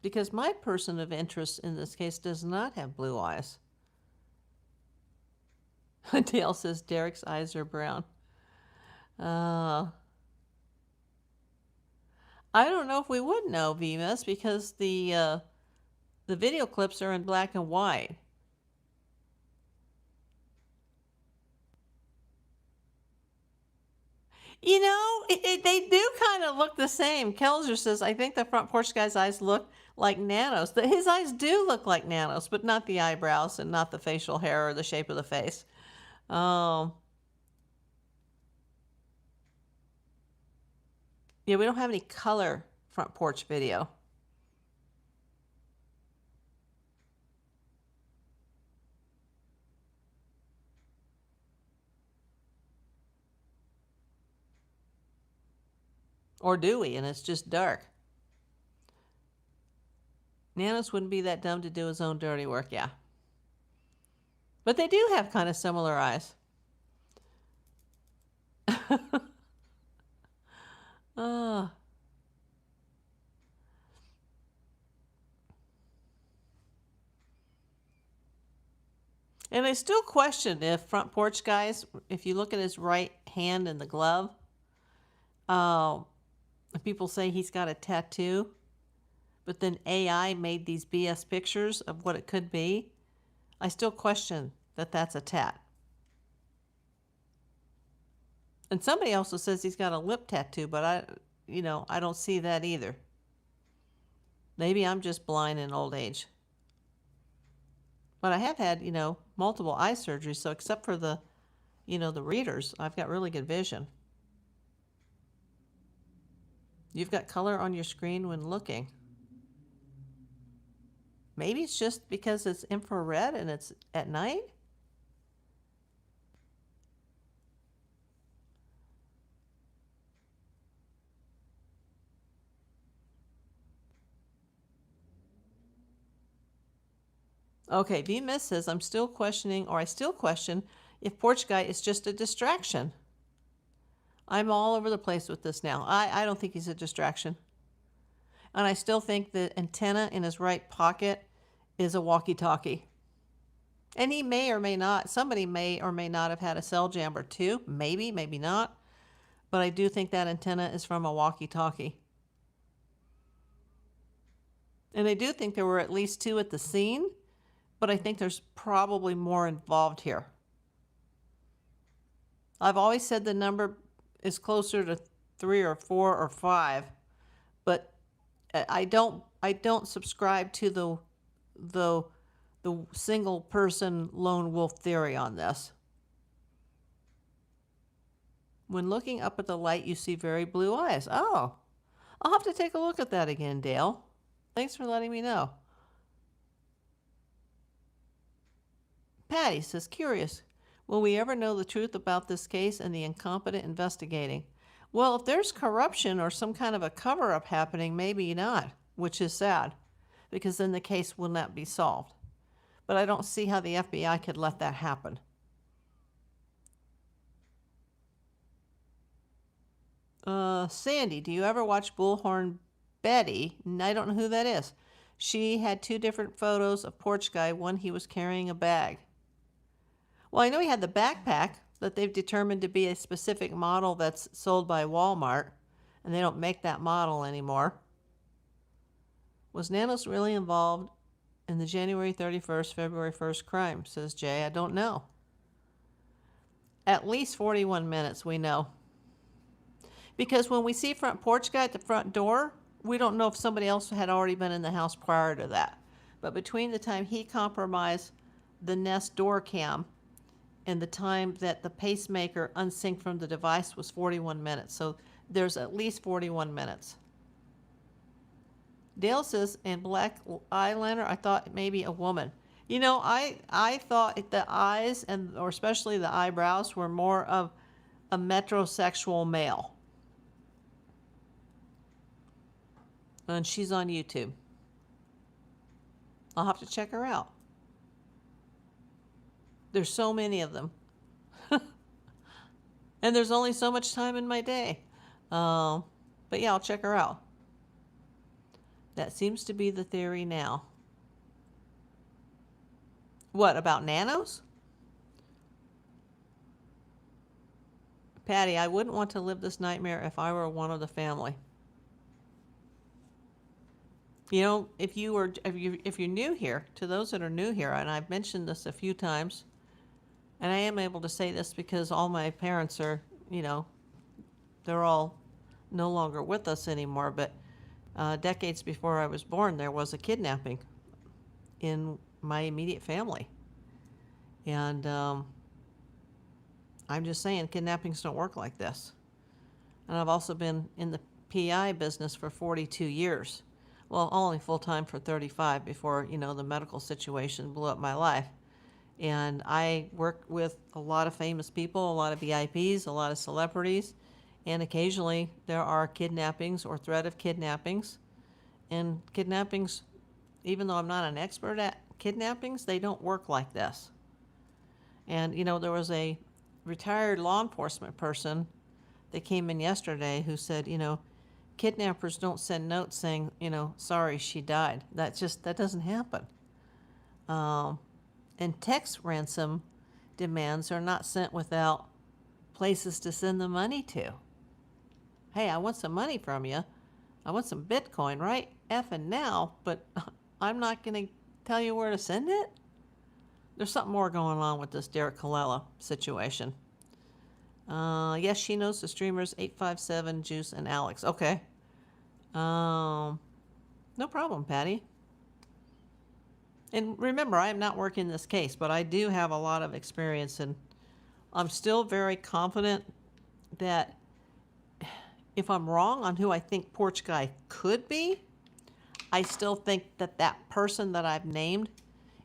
Because my person of interest in this case does not have blue eyes. Dale says Derek's eyes are brown. I don't know if we would know, VMS, because the video clips are in black and white. You know, they do kind of look the same. Kelser says, I think the front porch guy's eyes look like nanos. His eyes do look like nanos, but not the eyebrows and not the facial hair or the shape of the face. Yeah, we don't have any color front porch video. Or do we? And it's just dark. Nanos wouldn't be that dumb to do his own dirty work, yeah. But they do have kind of similar eyes. And I still question if front porch guys, if you look at his right hand in the glove, people say he's got a tattoo, but then AI made these BS pictures of what it could be. I still question that that's a tat. And somebody also says he's got a lip tattoo, but I don't see that either. Maybe I'm just blind in old age. But I have had, multiple eye surgeries, so except for the readers, I've got really good vision. You've got color on your screen when looking. Maybe it's just because it's infrared and it's at night? Okay, V-Miss says, I still question if Porch Guy is just a distraction. I'm all over the place with this now. I don't think he's a distraction. And I still think the antenna in his right pocket is a walkie-talkie. And he may or may not, somebody may or may not have had a cell jammer too. Maybe, maybe not. But I do think that antenna is from a walkie-talkie. And I do think there were at least 2 at the scene, but I think there's probably more involved here. I've always said the number is closer to 3 or 4 or 5, but I don't subscribe to the single person lone wolf theory on this. When looking up at the light, you see very blue eyes. Oh, I'll have to take a look at that again, Dale. Thanks for letting me know. Patty says, curious, will we ever know the truth about this case and the incompetent investigating? Well, if there's corruption or some kind of a cover-up happening, maybe not, which is sad, because then the case will not be solved. But I don't see how the FBI could let that happen. Sandy, do you ever watch Bullhorn Betty? I don't know who that is. She had 2 different photos of Porch Guy. One, he was carrying a bag. Well, I know he had the backpack that they've determined to be a specific model that's sold by Walmart, and they don't make that model anymore. Was Nanos really involved in the January 31st, February 1st crime, says Jay. I don't know. At least 41 minutes, we know. Because when we see front porch guy at the front door, we don't know if somebody else had already been in the house prior to that. But between the time he compromised the Nest door cam and the time that the pacemaker unsynced from the device was 41 minutes. So there's at least 41 minutes. Dale says, in black eyeliner, I thought maybe a woman. I thought the eyes, or especially the eyebrows, were more of a metrosexual male. And she's on YouTube. I'll have to check her out. There's so many of them. And there's only so much time in my day. But yeah, I'll check her out. That seems to be the theory now. What, about nanos? Patty, I wouldn't want to live this nightmare if I were one of the family. If you're new here, to those that are new here, and I've mentioned this a few times, and I am able to say this because all my parents are, they're all no longer with us anymore, but decades before I was born, there was a kidnapping in my immediate family. And I'm just saying, kidnappings don't work like this. And I've also been in the PI business for 42 years. Well, only full-time for 35 before, the medical situation blew up my life. And I work with a lot of famous people, a lot of VIPs, a lot of celebrities, and occasionally there are kidnappings or threat of kidnappings. And kidnappings, even though I'm not an expert at kidnappings, they don't work like this. And, there was a retired law enforcement person that came in yesterday who said, kidnappers don't send notes saying, sorry, she died. That doesn't happen. And And text ransom demands are not sent without places to send the money to. Hey, I want some money from you. I want some Bitcoin right effing now, but I'm not going to tell you where to send it? There's something more going on with this Derek Colella situation. Yes, she knows the streamers 857, Juice, and Alex. Okay. No problem, Patty. And remember, I am not working this case, but I do have a lot of experience, and I'm still very confident that if I'm wrong on who I think Porch Guy could be, I still think that that person that I've named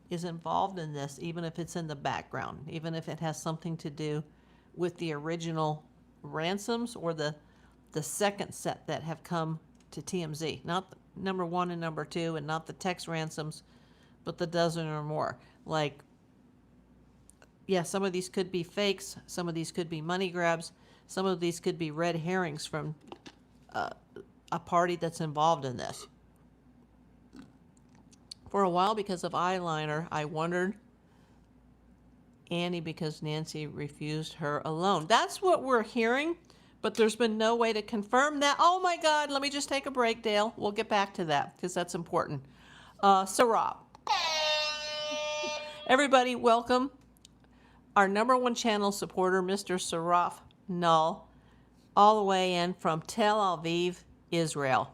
is involved in this, even if it's in the background, even if it has something to do with the original ransoms or the second set that have come to TMZ. Not number 1 and number 2, and not the text ransoms, but the dozen or more. Like, yeah, some of these could be fakes. Some of these could be money grabs. Some of these could be red herrings from a party that's involved in this. For a while, because of eyeliner, I wondered Annie because Nancy refused her a loan. That's what we're hearing, but there's been no way to confirm that. Oh my God, let me just take a break, Dale. We'll get back to that because that's important. Sarab. Everybody, welcome our #1 channel supporter, Mr. Saraf Null, all the way in from Tel Aviv, Israel.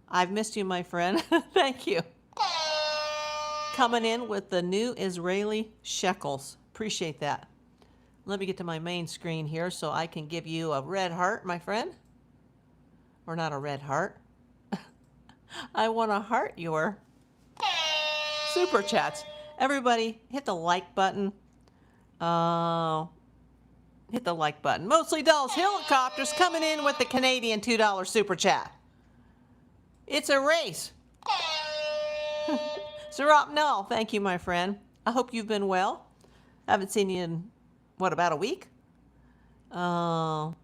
I've missed you, my friend. Thank you. Coming in with the new Israeli shekels. Appreciate that. Let me get to my main screen here so I can give you a red heart, my friend. Or not a red heart. I want to heart your super chats. Everybody, hit the like button. Hit the like button. Mostly Dolls Helicopters coming in with the Canadian $2 super chat. It's a race. Sarop, no, thank you, my friend. I hope you've been well. I haven't seen you in, what, about a week? Oh,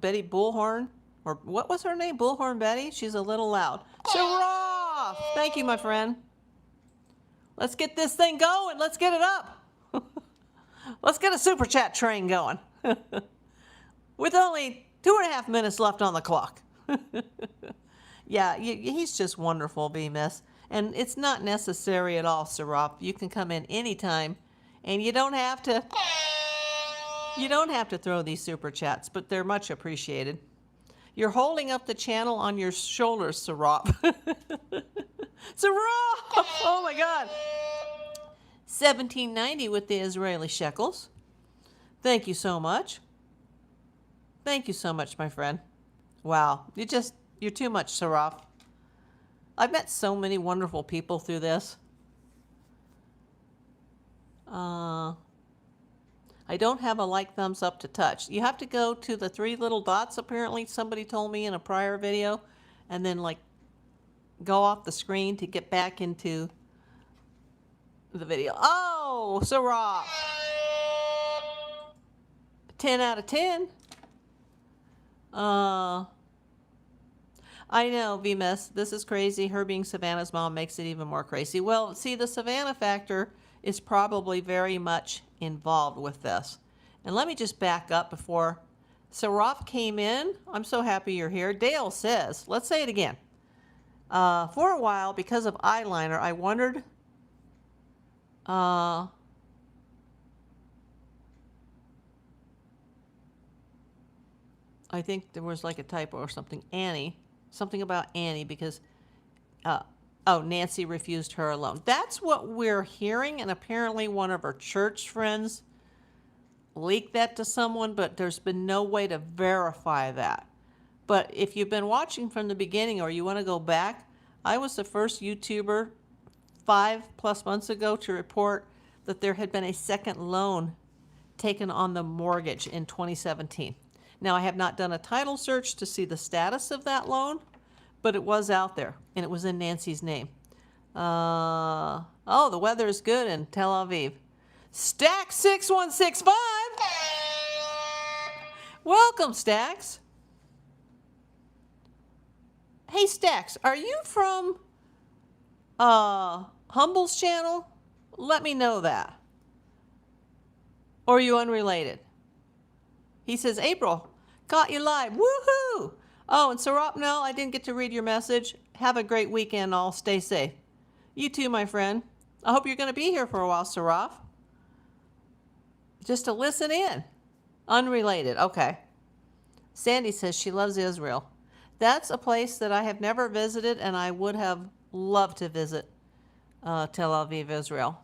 Betty Bullhorn. Or what was her name? Bullhorn Betty? She's a little loud. Sarop! Thank you, my friend. Let's get this thing going. Let's get it up. Let's get a super chat train going. With only 2.5 minutes left on the clock. Yeah, he's just wonderful, B-Miss. And it's not necessary at all, Sarop. You can come in anytime, and you don't have to throw these super chats, but they're much appreciated. You're holding up the channel on your shoulders, Sarop. Sarop! Oh my God. 1790 with the Israeli shekels. Thank you so much. Thank you so much, my friend. Wow, you're too much, Saraf. I've met so many wonderful people through this. I don't have a like thumbs up to touch. You have to go to the 3 little dots, apparently somebody told me in a prior video, and then like go off the screen to get back into the video. Oh, Saraf. 10 out of 10. I know, VMS, this is crazy. Her being Savannah's mom makes it even more crazy. Well, see, the Savannah factor is probably very much involved with this. And let me just back up before Saraf came in. I'm so happy you're here. Dale says, let's say it again. For a while, because of eyeliner, I wondered... I think there was like a typo or something. Annie. Something about Annie because, Nancy refused her a loan. That's what we're hearing, and apparently one of her church friends leaked that to someone, but there's been no way to verify that. But if you've been watching from the beginning or you want to go back, I was the first YouTuber 5+ months ago to report that there had been a second loan taken on the mortgage in 2017. Now, I have not done a title search to see the status of that loan, but it was out there, and it was in Nancy's name. The weather is good in Tel Aviv. Stack 6165. Welcome, Stacks. Hey, Stacks, are you from Humble's channel? Let me know that. Or are you unrelated? He says, April, caught you live. Woohoo! Oh, and Sarop, no, I didn't get to read your message. Have a great weekend, all. Stay safe. You too, my friend. I hope you're going to be here for a while, Sarop. Just to listen in. Unrelated. Okay. Sandy says she loves Israel. That's a place that I have never visited, and I would have loved to visit Tel Aviv, Israel.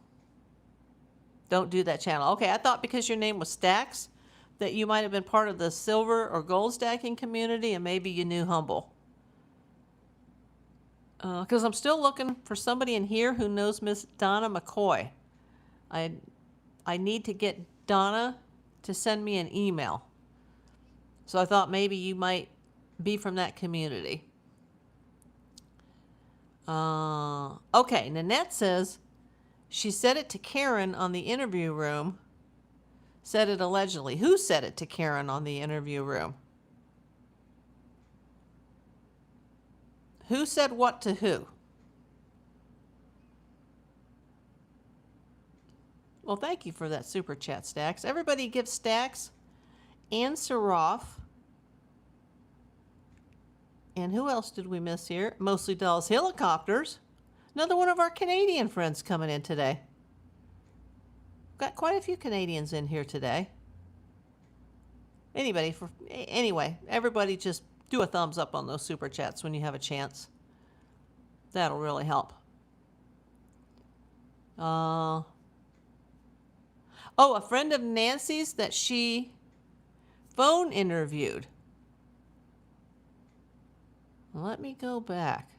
Don't do that channel. Okay, I thought because your name was Stacks that you might have been part of the silver or gold stacking community, and maybe you knew Humble. Because I'm still looking for somebody in here who knows Miss Donna McCoy. I need to get Donna to send me an email. So I thought maybe you might be from that community. Okay, Nanette says she said it to Karen on the interview room. Said it allegedly. Who said it to Karen on the interview room? Who said what to who? Well, thank you for that super chat, Stacks. Everybody give Stacks and Saroff. And who else did we miss here? Mostly Dolls Helicopters. Another one of our Canadian friends coming in today. Got quite a few Canadians in here today. Anyway, everybody just do a thumbs up on those super chats when you have a chance. That'll really help. Oh, a friend of Nancy's that she phone interviewed. Let me go back.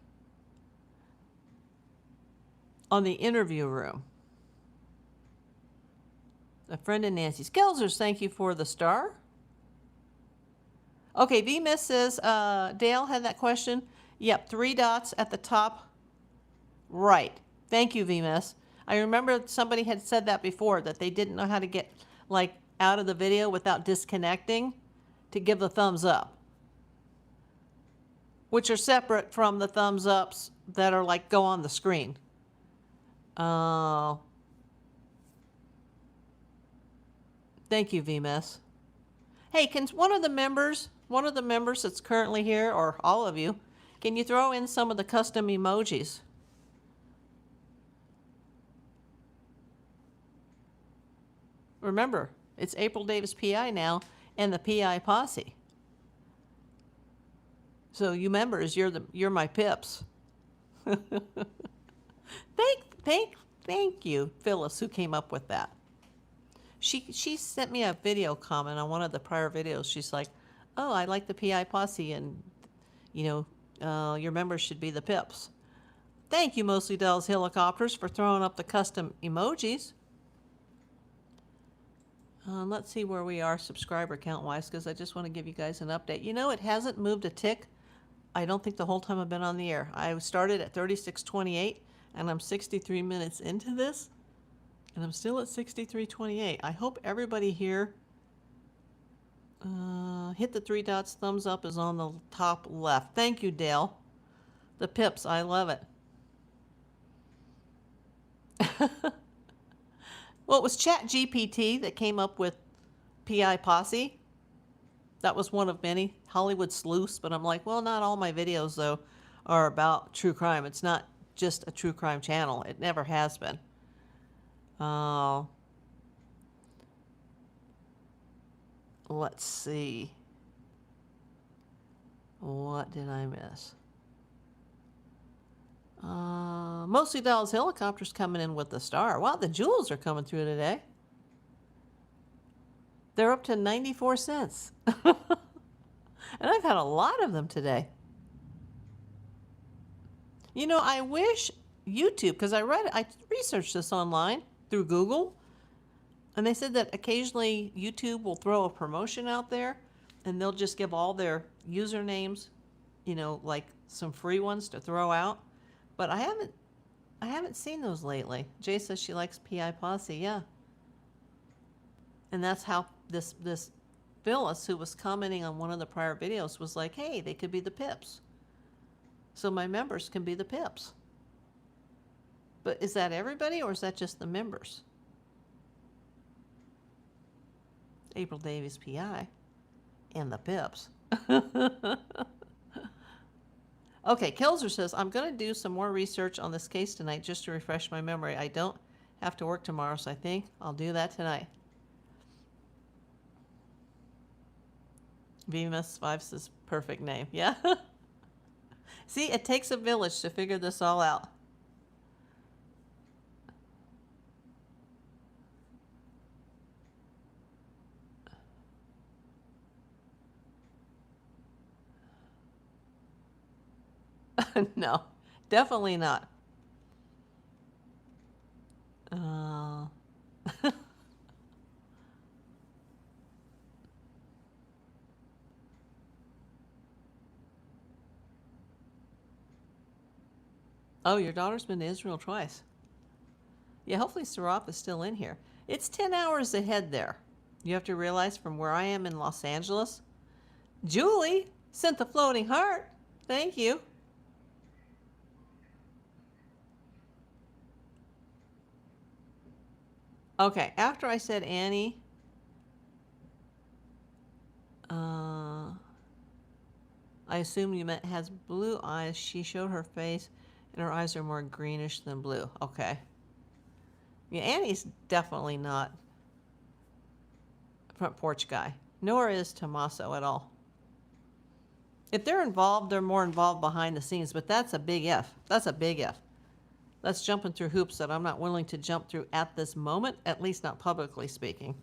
On the interview room. A friend of Nancy's. Kelsers, thank you for the star. Okay, V-Miss says, Dale had that question. Yep, 3 dots at the top right. Thank you, V-Miss. I remember somebody had said that before, that they didn't know how to get like out of the video without disconnecting to give the thumbs up. Which are separate from the thumbs ups that are like go on the screen. Thank you, VMS. Hey, can one of the members that's currently here, or all of you, can you throw in some of the custom emojis? Remember, it's April Davis PI now and the PI posse. So you members, you're my pips. Thank you, Phyllis, who came up with that. She sent me a video comment on one of the prior videos. She's like, "Oh, I like the PI posse, and you know, your members should be the pips." Thank you, Mostly Dolls Helicopters, for throwing up the custom emojis. Let's see where we are subscriber count wise, because I just want to give you guys an update. You know, it hasn't moved a tick. I don't think the whole time I've been on the air. I started at 36:28, and I'm 63 minutes into this, and I'm still at 63:28. I hope everybody here hit the 3 dots. Thumbs up is on the top left. Thank you, Dale. The pips, I love it. Well, it was ChatGPT that came up with PI Posse. That was one of many. Hollywood Sleuths, but I'm like, well, not all my videos, though, are about true crime. It's not just a true crime channel. It never has been. Let's see. What did I miss? Mostly Dolls Helicopters coming in with the star. Wow, the jewels are coming through today. They're up to 94 cents. And I've had a lot of them today. You know, I wish YouTube, because I researched this online through Google, and they said that occasionally YouTube will throw a promotion out there, and they'll just give all their usernames, you know, like some free ones to throw out. But I haven't seen those lately. Jay says she likes PI Posse, yeah. And that's how this Phyllis, who was commenting on one of the prior videos, was like, hey, they could be the pips. So my members can be the pips. But is that everybody or is that just the members? April Davis PI and the Pips. Okay, Kelser says, I'm going to do some more research on this case tonight just to refresh my memory. I don't have to work tomorrow, so I think I'll do that tonight. VMS5 says, perfect name. Yeah. See, it takes a village to figure this all out. No, definitely not. Oh, your daughter's been to Israel twice. Yeah, hopefully Saraf is still in here. It's 10 hours ahead there. You have to realize from where I am in Los Angeles. Julie sent the floating heart. Thank you. Okay, after I said Annie, I assume you meant has blue eyes. She showed her face, and her eyes are more greenish than blue. Okay. Yeah, Annie's definitely not front porch guy, nor is Tommaso at all. If they're involved, they're more involved behind the scenes, but that's a big if. That's a big if. That's jumping through hoops that I'm not willing to jump through at this moment, at least not publicly speaking,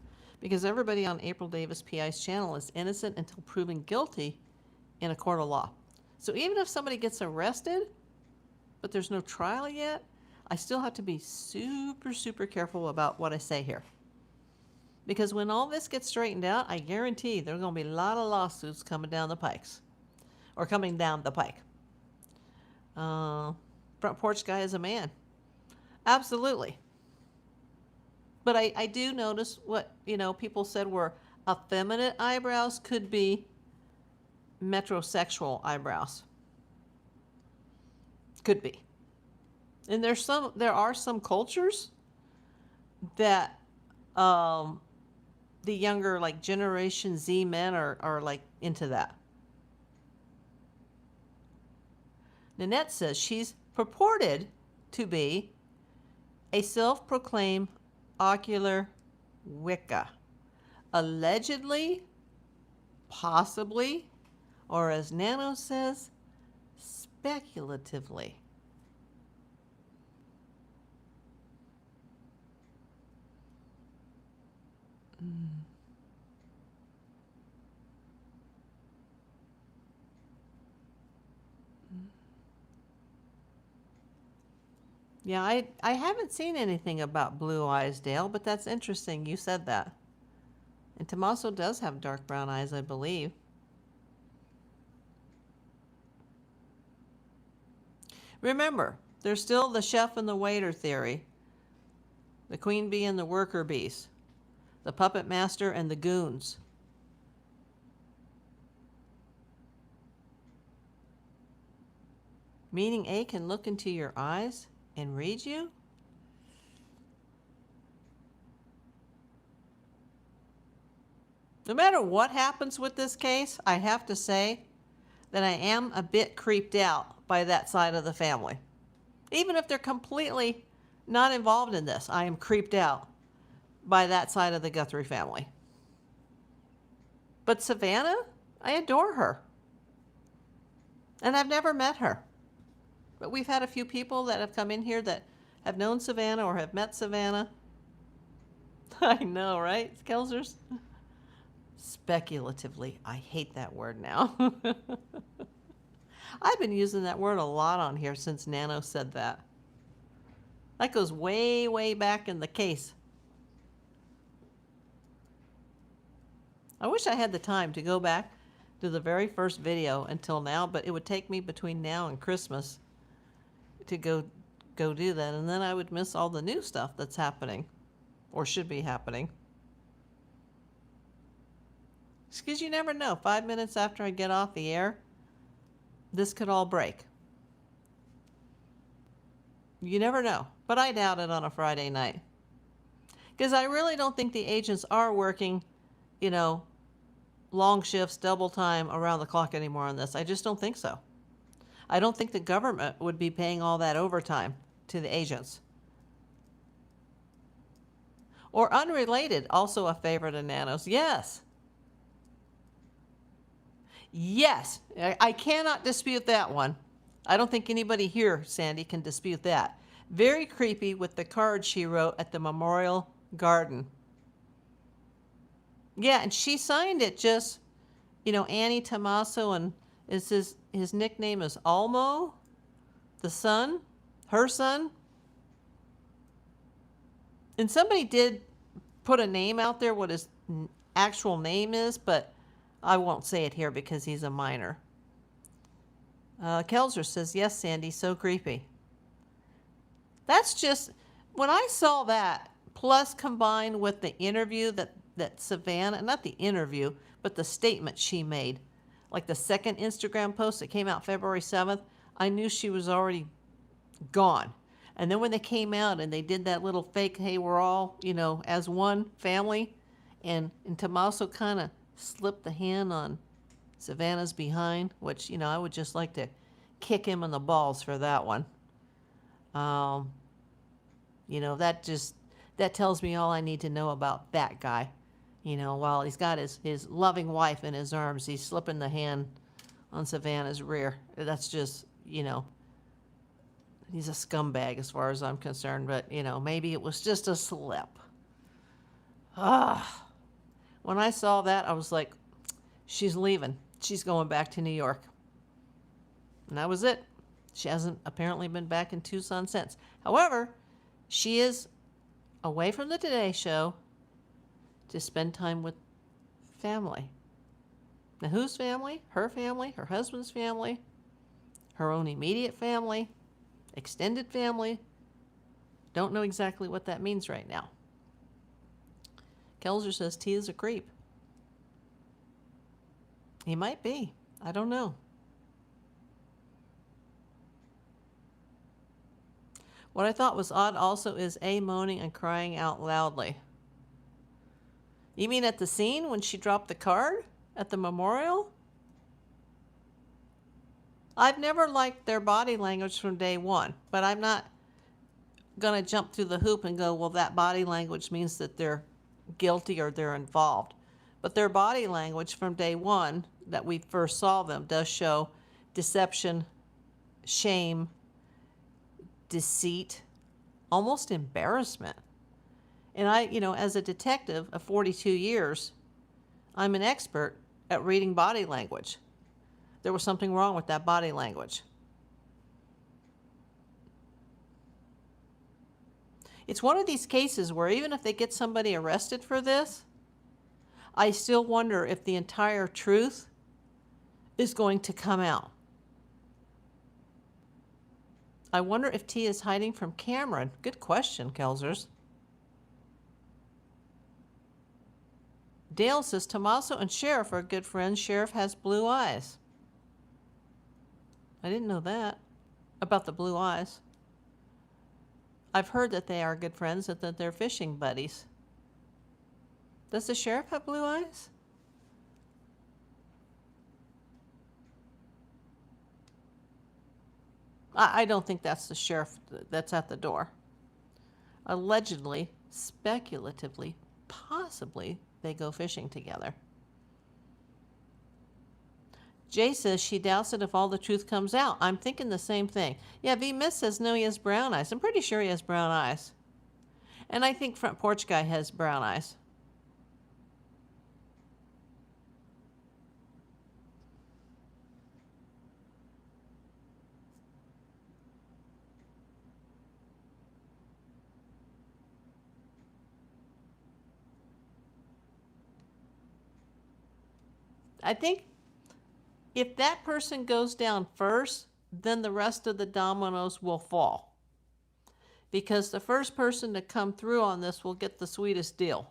because everybody on April Davis PI's channel is innocent until proven guilty in a court of law. So even if somebody gets arrested, but there's no trial yet, I still have to be super, super careful about what I say here. Because when all this gets straightened out, I guarantee there's going to be a lot of lawsuits coming down the pikes. Or coming down the pike. Front porch guy is a man. Absolutely. But I do notice what, people said were effeminate eyebrows could be metrosexual eyebrows. Could be. And there are some cultures that the younger, like Generation Z men are like into that. Nanette says she's purported to be a self-proclaimed ocular Wicca. Allegedly, possibly, or as Nano says, speculatively. Yeah, I haven't seen anything about blue eyes, Dale, but that's interesting. You said that. And Tommaso does have dark brown eyes, I believe. Remember, there's still the chef and the waiter theory. The queen bee and the worker bees. The puppet master and the goons. Meaning A can look into your eyes and read you? No matter what happens with this case, I have to say that I am a bit creeped out by that side of the family. Even if they're completely not involved in this, I am creeped out by that side of the Guthrie family. But Savannah, I adore her. And I've never met her. But we've had a few people that have come in here that have known Savannah or have met Savannah. I know, right, Kelsers? Speculatively. I hate that word now. I've been using that word a lot on here since Nano said that. That goes way, way back in the case. I wish I had the time to go back to the very first video until now, but it would take me between now and Christmas to go do that, and then I would miss all the new stuff that's happening or should be happening. Because you never know, 5 minutes after I get off the air, this could all break. You never know. But I doubt it on a Friday night. Because I really don't think the agents are working, you know, long shifts, double time, around the clock anymore on this. I just don't think so. I don't think the government would be paying all that overtime to the agents. Or unrelated, also a favorite of Nano's. Yes. Yes. I cannot dispute that one. I don't think anybody here, Sandy, can dispute that. Very creepy with the card she wrote at the memorial garden. Yeah, and she signed it just, you know, Annie Tommaso, and is his nickname is Almo, the son, her son. And somebody did put a name out there, what his actual name is, but I won't say it here because he's a minor. Kelser says, yes, Sandy, so creepy. That's just, when I saw that, plus combined with the interview that Savannah, not the interview, but the statement she made, like the second Instagram post that came out February 7th, I knew she was already gone. And then when they came out and they did that little fake, hey, we're all, you know, as one family, and Tommaso kind of slipped the hand on Savannah's behind, which, you know, I would just like to kick him in the balls for that one. You know, that tells me all I need to know about that guy. You know, while he's got his loving wife in his arms, he's slipping the hand on Savannah's rear. That's just, you know, he's a scumbag as far as I'm concerned, but, you know, maybe it was just a slip. When I saw that, I was like, she's leaving. She's going back to New York. And that was it. She hasn't apparently been back in Tucson since. However, she is away from the Today Show to spend time with family. Now, whose family? Her family, her husband's family, her own immediate family, extended family. Don't know exactly what that means right now. Kelser says T is a creep. He might be. I don't know. What I thought was odd also is A moaning and crying out loudly. You mean at the scene when she dropped the card at the memorial? I've never liked their body language from day one, but I'm not going to jump through the hoop and go, well, that body language means that they're guilty or they're involved. But their body language from day one that we first saw them does show deception, shame, deceit, almost embarrassment. And I, you know, as a detective of 42 years, I'm an expert at reading body language. There was something wrong with that body language. It's one of these cases where even if they get somebody arrested for this, I still wonder if the entire truth is going to come out. I wonder if T is hiding from Cameron. Good question, Kelsers. Dale says Tommaso and Sheriff are good friends. Sheriff has blue eyes. I didn't know that about the blue eyes. I've heard that they are good friends, that they're fishing buddies. Does the sheriff have blue eyes? I don't think that's the sheriff that's at the door. Allegedly, speculatively, possibly, they go fishing together. Jay says she doubts it if all the truth comes out. I'm thinking the same thing. Yeah, V. Miss says no, he has brown eyes. I'm pretty sure he has brown eyes. And I think Front Porch Guy has brown eyes. I think if that person goes down first, then the rest of the dominoes will fall. Because the first person to come through on this will get the sweetest deal.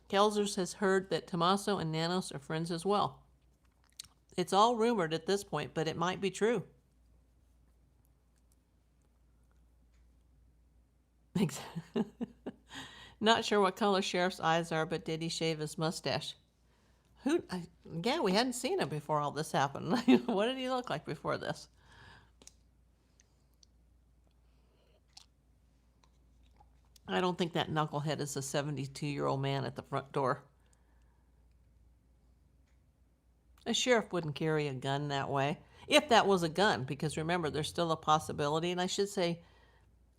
Kelsers has heard that Tommaso and Nanos are friends as well. It's all rumored at this point, but it might be true. Not sure what color Sheriff's eyes are, but did he shave his mustache? Again, we hadn't seen him before all this happened. What did he look like before this? I don't think that knucklehead is a 72-year-old man at the front door. A sheriff wouldn't carry a gun that way. If that was a gun, because remember, there's still a possibility, and I should say,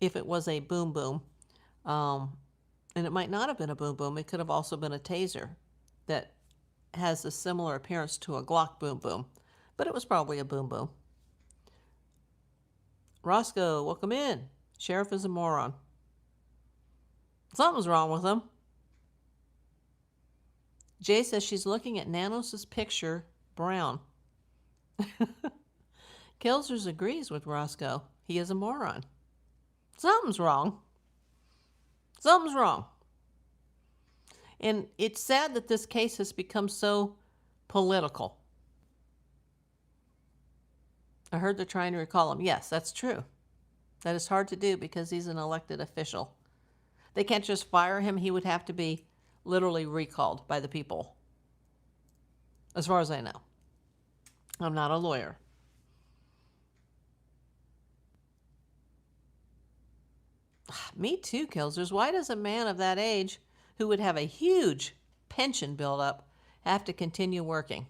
if it was a boom boom, and it might not have been a boom boom, it could have also been a taser that has a similar appearance to a Glock boom boom, but it was probably a boom boom. Roscoe, welcome in. Sheriff is a moron. Something's wrong with him. Jay says she's looking at Nanos' picture, brown. Kelsers agrees with Roscoe. He is a moron. Something's wrong. Something's wrong. And it's sad that this case has become so political. I heard they're trying to recall him. Yes, that's true. That is hard to do because he's an elected official. They can't just fire him. He would have to be literally recalled by the people. As far as I know. I'm not a lawyer. Me too, Killsers. Why does a man of that age who would have a huge pension build up have to continue working?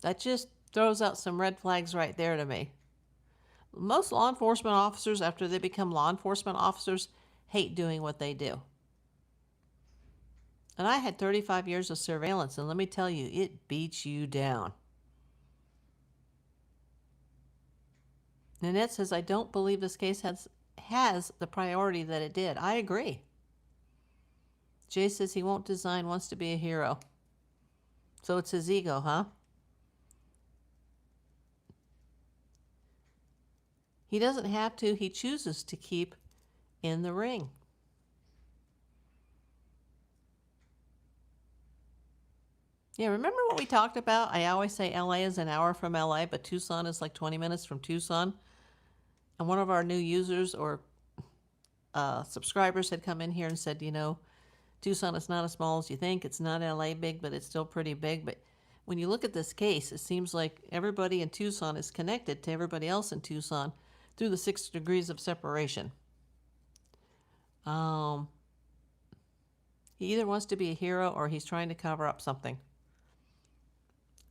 That just throws out some red flags right there to me. Most law enforcement officers, after they become law enforcement officers, hate doing what they do. And I had 35 years of surveillance, and let me tell you, it beats you down. Nanette says, I don't believe this case has the priority that it did. I agree. Jay says he won't design, wants to be a hero. So it's his ego, huh? He doesn't have to. He chooses to keep in the ring. Yeah, remember what we talked about? I always say LA is an hour from LA, but Tucson is like 20 minutes from Tucson. And one of our new users or subscribers had come in here and said, you know, Tucson is not as small as you think. It's not LA big, but it's still pretty big. But when you look at this case, it seems like everybody in Tucson is connected to everybody else in Tucson through the 6 degrees of separation. He either wants to be a hero or he's trying to cover up something.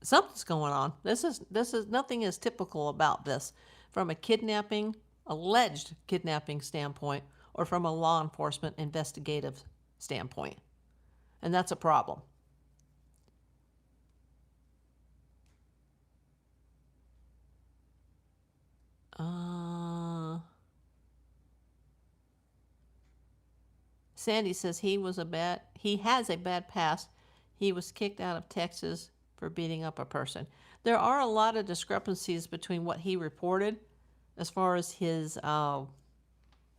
Something's going on. This is nothing is typical about this from a kidnapping, alleged kidnapping standpoint, or from a law enforcement investigative standpoint. And that's a problem. Sandy says he has a bad past. He was kicked out of Texas for beating up a person. There are a lot of discrepancies between what he reported as far as his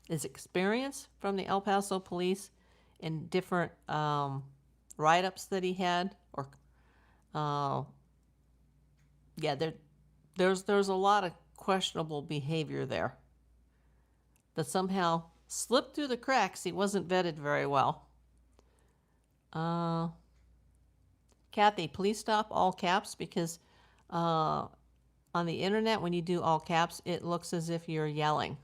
experience from the El Paso police and different write-ups that he had. There's a lot of questionable behavior there that somehow slipped through the cracks. He wasn't vetted very well. Kathy, please stop all caps because on the internet, when you do all caps, it looks as if you're yelling.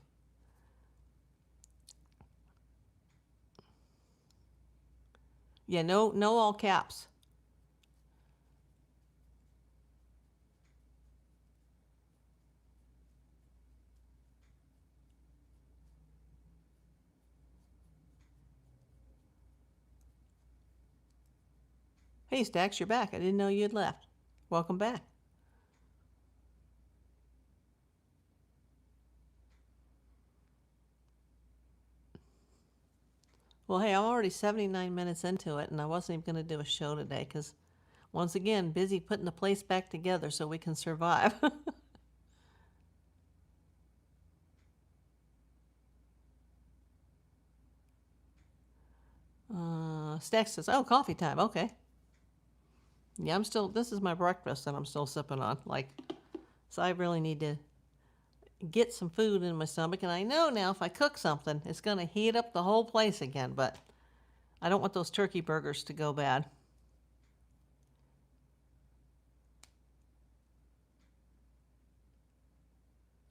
Yeah, no all caps. Hey, Stax, you're back. I didn't know you had left. Welcome back. Well, hey, I'm already 79 minutes into it, and I wasn't even going to do a show today because, once again, busy putting the place back together so we can survive. Stax says, oh, coffee time. Okay. Yeah, this is my breakfast that I'm still sipping on. So I really need to get some food in my stomach. And I know now if I cook something, it's going to heat up the whole place again. But I don't want those turkey burgers to go bad.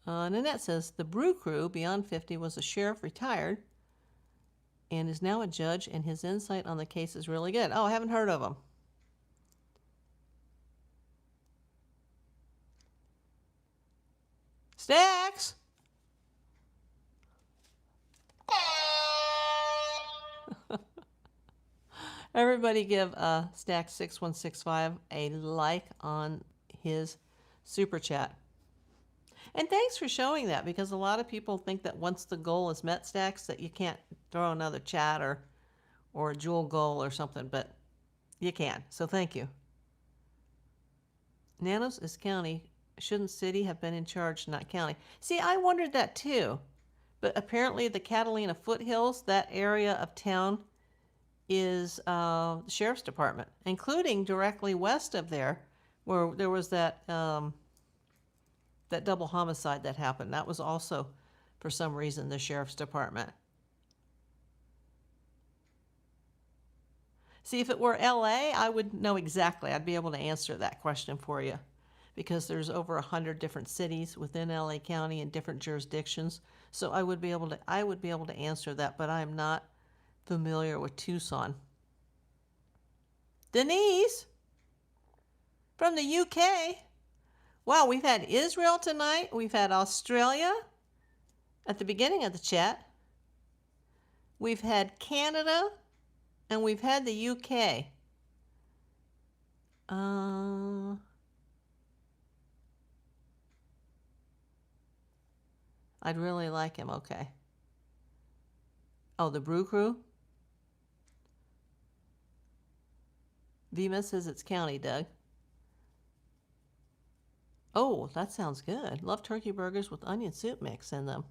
Nanette says, the Brew Crew, beyond 50, was a sheriff retired and is now a judge, and his insight on the case is really good. Oh, I haven't heard of him. Stacks! Everybody give Stack6165 a like on his super chat. And thanks for showing that, because a lot of people think that once the goal is met, Stacks, that you can't throw another chat or a jewel goal or something, but you can. So thank you. Nanos is county. Shouldn't city have been in charge, not county? See, I wondered that too. But apparently the Catalina foothills, that area of town, is the sheriff's department, including directly west of there, where there was that double homicide that happened. That was also, for some reason, the sheriff's department. See, if it were LA, I would know exactly. I'd be able to answer that question for you, because there's over 100 different cities within LA County and different jurisdictions. So I would be able to answer that, but I'm not familiar with Tucson. Denise from the UK. Wow, we've had Israel tonight. We've had Australia at the beginning of the chat. We've had Canada, and we've had the UK. I'd really like him. Okay. Oh, the Brew Crew? Vima says it's county, Doug. Oh, that sounds good. Love turkey burgers with onion soup mix in them.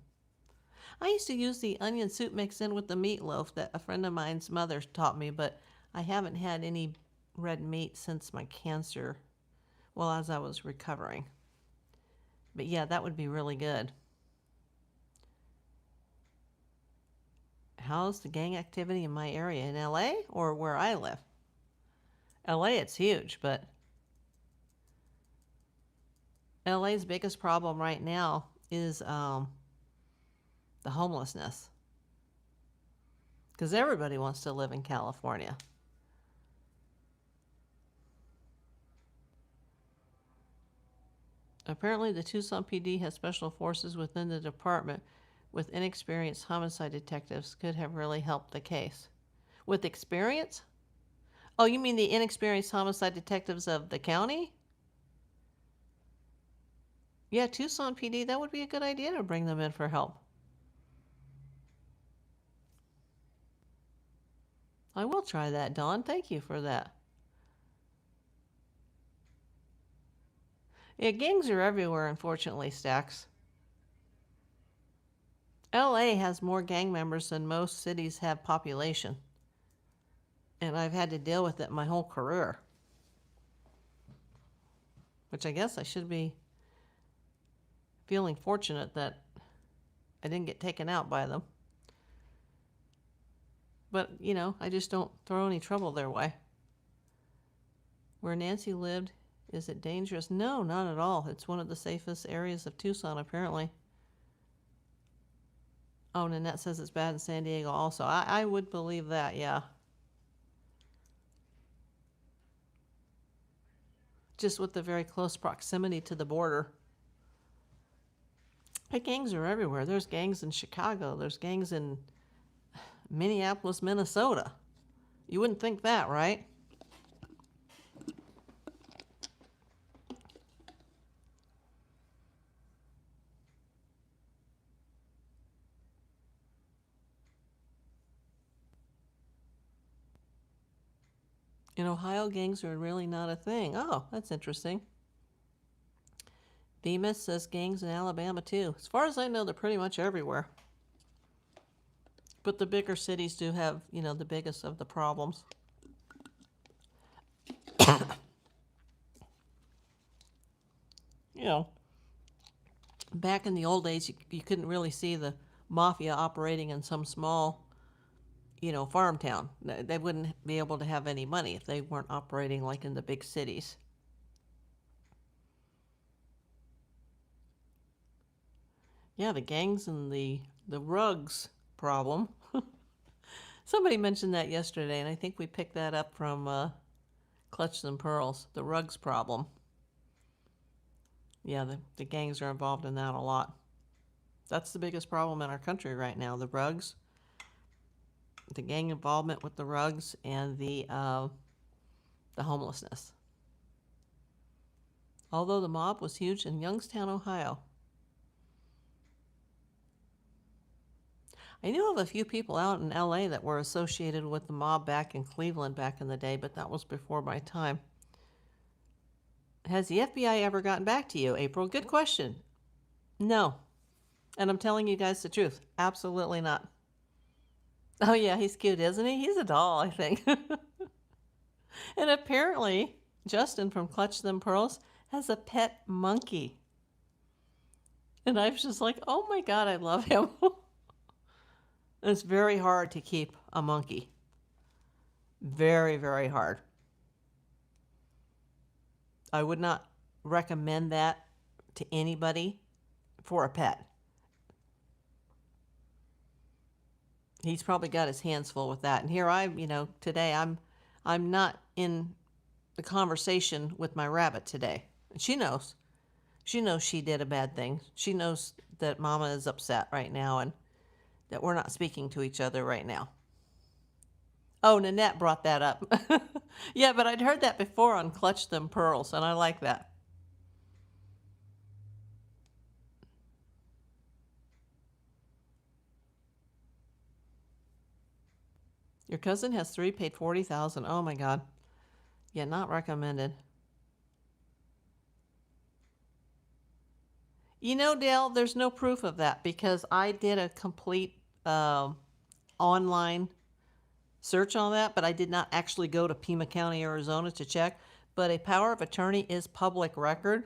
I used to use the onion soup mix in with the meatloaf that a friend of mine's mother taught me, but I haven't had any red meat since my cancer, well, as I was recovering. But yeah, that would be really good. How's the gang activity in my area? In LA or where I live? LA, it's huge, but LA's biggest problem right now is the homelessness. Because everybody wants to live in California. Apparently, the Tucson PD has special forces within the department with inexperienced homicide detectives could have really helped the case. With experience? Oh, you mean the inexperienced homicide detectives of the county? Yeah, Tucson PD, that would be a good idea to bring them in for help. I will try that, Dawn. Thank you for that. Yeah, gangs are everywhere, unfortunately, Stacks. LA has more gang members than most cities have population. And I've had to deal with it my whole career. Which I guess I should be feeling fortunate that I didn't get taken out by them. But, you know, I just don't throw any trouble their way. Where Nancy lived, is it dangerous? No, not at all. It's one of the safest areas of Tucson, apparently. Oh, Nanette says it's bad in San Diego also. I would believe that, yeah. Just with the very close proximity to the border. But gangs are everywhere. There's gangs in Chicago. There's gangs in Minneapolis, Minnesota. You wouldn't think that, right? In Ohio, gangs are really not a thing. Oh, that's interesting. Bemis says gangs in Alabama, too. As far as I know, they're pretty much everywhere. But the bigger cities do have, you know, the biggest of the problems. you know, back in the old days, you couldn't really see the mafia operating in some small, farm town. They wouldn't be able to have any money if they weren't operating like in the big cities. Yeah, the gangs and the rugs problem. Somebody mentioned that yesterday, and I think we picked that up from Clutch Them Pearls, the rugs problem. Yeah, the gangs are involved in that a lot. That's the biggest problem in our country right now, the rugs, the gang involvement with the rugs, and the homelessness. Although the mob was huge in Youngstown, Ohio. I knew of a few people out in LA that were associated with the mob back in Cleveland back in the day, but that was before my time. Has the FBI ever gotten back to you, April? Good question. No. And I'm telling you guys the truth. Absolutely not. Oh, yeah, he's cute, isn't he? He's a doll, I think. And apparently, Justin from Clutch Them Pearls has a pet monkey. And I was just like, oh my God, I love him. It's very hard to keep a monkey. Very, very hard. I would not recommend that to anybody for a pet. He's probably got his hands full with that. And here today I'm not in the conversation with my rabbit today. And she knows. She knows she did a bad thing. She knows that Mama is upset right now and that we're not speaking to each other right now. Oh, Nanette brought that up. Yeah, but I'd heard that before on Clutch Them Pearls, and I like that. Your cousin has 3, paid $40,000. Oh my God. Yeah, not recommended. Dale, there's no proof of that because I did a complete online search on that, but I did not actually go to Pima County, Arizona to check. But a power of attorney is public record.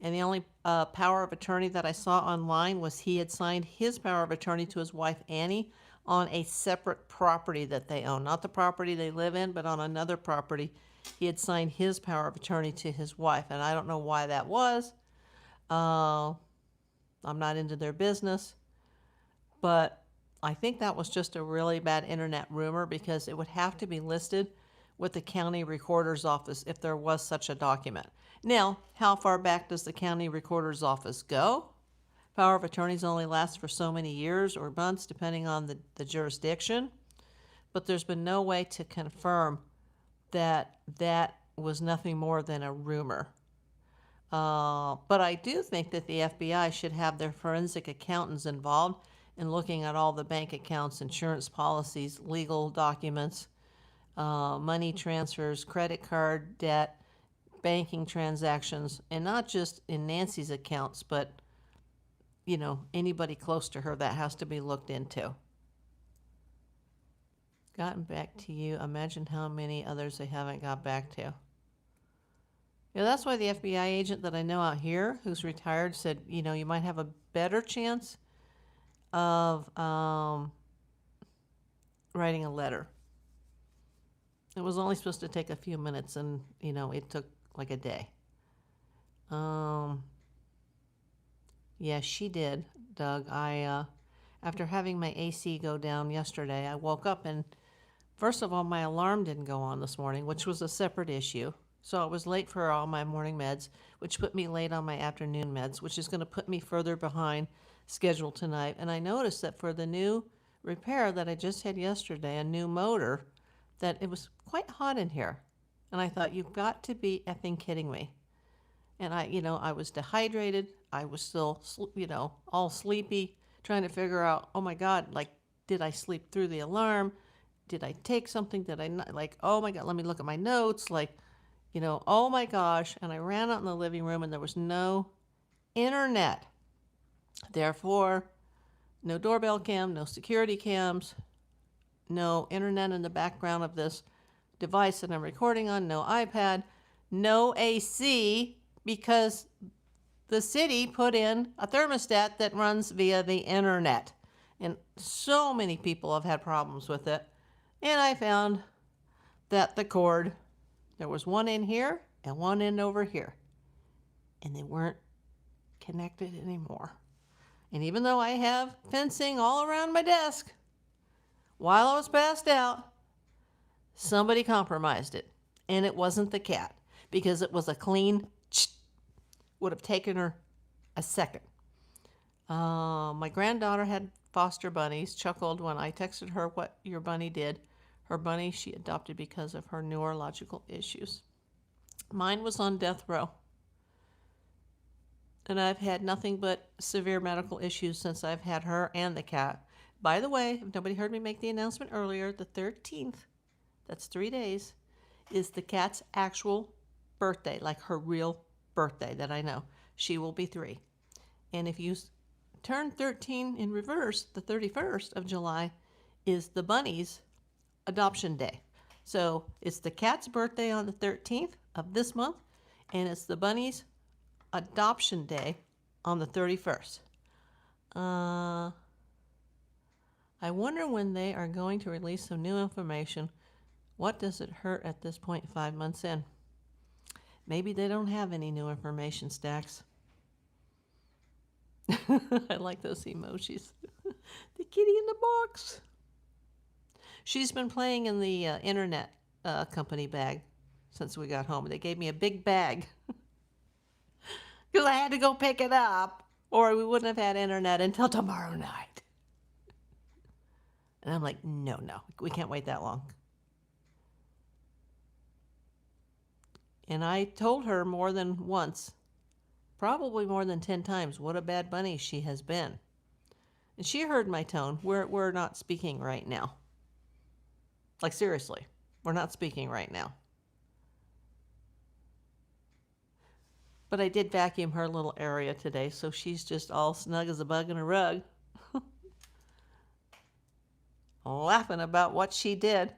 And the only power of attorney that I saw online was he had signed his power of attorney to his wife, Annie, on a separate property that they own. Not the property they live in, but on another property. He had signed his power of attorney to his wife. And I don't know why that was. I'm not into their business. But I think that was just a really bad internet rumor because it would have to be listed with the county recorder's office if there was such a document. Now, how far back does the county recorder's office go? Power of attorneys only last for so many years or months, depending on the jurisdiction. But there's been no way to confirm that that was nothing more than a rumor. But I do think that the FBI should have their forensic accountants involved in looking at all the bank accounts, insurance policies, legal documents, money transfers, credit card debt, banking transactions, and not just in Nancy's accounts, but, anybody close to her that has to be looked into. Gotten back to you. Imagine how many others they haven't got back to. Yeah, that's why the FBI agent that I know out here who's retired said, you might have a better chance of writing a letter. It was only supposed to take a few minutes, and it took like a day. Yeah, she did, Doug. I after having my AC go down yesterday, I woke up and first of all my alarm didn't go on this morning, which was a separate issue. So I was late for all my morning meds, which put me late on my afternoon meds, which is going to put me further behind schedule tonight. And I noticed that for the new repair that I just had yesterday, a new motor, that it was quite hot in here. And I thought, you've got to be effing kidding me. And I was dehydrated. I was still, all sleepy, trying to figure out, oh my God, did I sleep through the alarm? Did I take something? Did I not? Oh my God, let me look at my notes. Oh my gosh. And I ran out in the living room and there was no internet. Therefore, no doorbell cam, no security cams, no internet in the background of this device that I'm recording on, no iPad, no AC, because the city put in a thermostat that runs via the internet. And so many people have had problems with it. And I found that the cord, there was one in here and one in over here. And they weren't connected anymore. And even though I have fencing all around my desk, while I was passed out, somebody compromised it. And it wasn't the cat, because it was a clean, would have taken her a second. My granddaughter had foster bunnies, chuckled when I texted her what your bunny did. Her bunny she adopted because of her neurological issues. Mine was on death row. And I've had nothing but severe medical issues since I've had her and the cat. By the way, if nobody heard me make the announcement earlier, the 13th, that's 3 days, is the cat's actual birthday, like her real birthday that I know. She will be 3. And if you turn 13 in reverse, the 31st of July is the bunny's adoption day. So it's the cat's birthday on the 13th of this month, and it's the bunny's adoption day on the 31st. I wonder when they are going to release some new information. What does it hurt at this point 5 months in? Maybe they don't have any new information, Stacks. I like those emojis. The kitty in the box. She's been playing in the internet company bag since we got home. They gave me a big bag because I had to go pick it up, or we wouldn't have had internet until tomorrow night. And I'm like, no, we can't wait that long. And I told her more than once, probably more than 10 times, what a bad bunny she has been. And she heard my tone. We're not speaking right now. Like, seriously, we're not speaking right now. But I did vacuum her little area today, so she's just all snug as a bug in a rug. Laughing about what she did.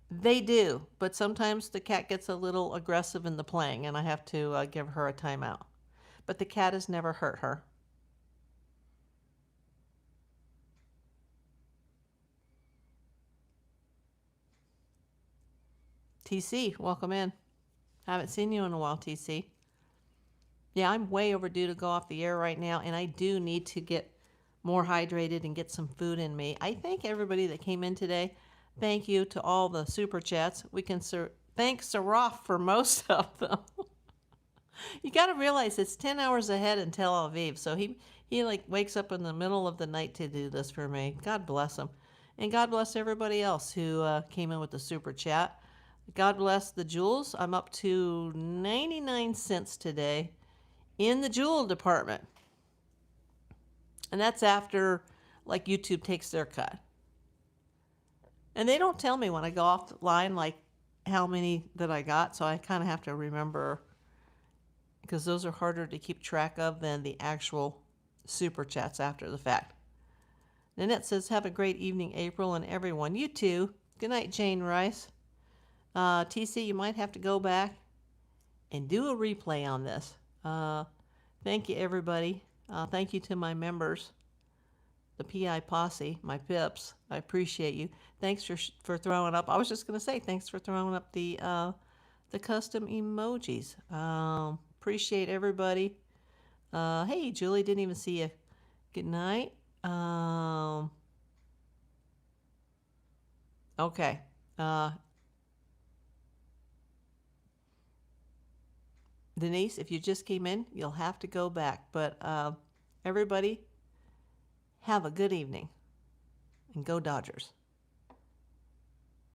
They do, but sometimes the cat gets a little aggressive in the playing, and I have to give her a timeout. But the cat has never hurt her. TC, welcome in. Haven't seen you in a while, TC. Yeah, I'm way overdue to go off the air right now, and I do need to get more hydrated and get some food in me. I thank everybody that came in today. Thank you to all the super chats. We can thank Saraf for most of them. You got to realize it's 10 hours ahead in Tel Aviv, so he like wakes up in the middle of the night to do this for me. God bless him. And God bless everybody else who came in with the super chat. God bless the jewels. I'm up to 99 cents today in the jewel department. And that's after, like, YouTube takes their cut. And they don't tell me when I go off the line, like, how many that I got, so I kind of have to remember, because those are harder to keep track of than the actual super chats after the fact. Nanette says, have a great evening, April, and everyone. You too. Good night, Jane Rice. TC, you might have to go back and do a replay on this. Thank you, everybody. Thank you to my members, the PI posse, my pips. I appreciate you. Thanks for throwing up. I was just going to say thanks for throwing up the custom emojis. Appreciate everybody. Hey, Julie, didn't even see you. Good night. Okay. Denise, if you just came in, you'll have to go back. But everybody, have a good evening. And go Dodgers.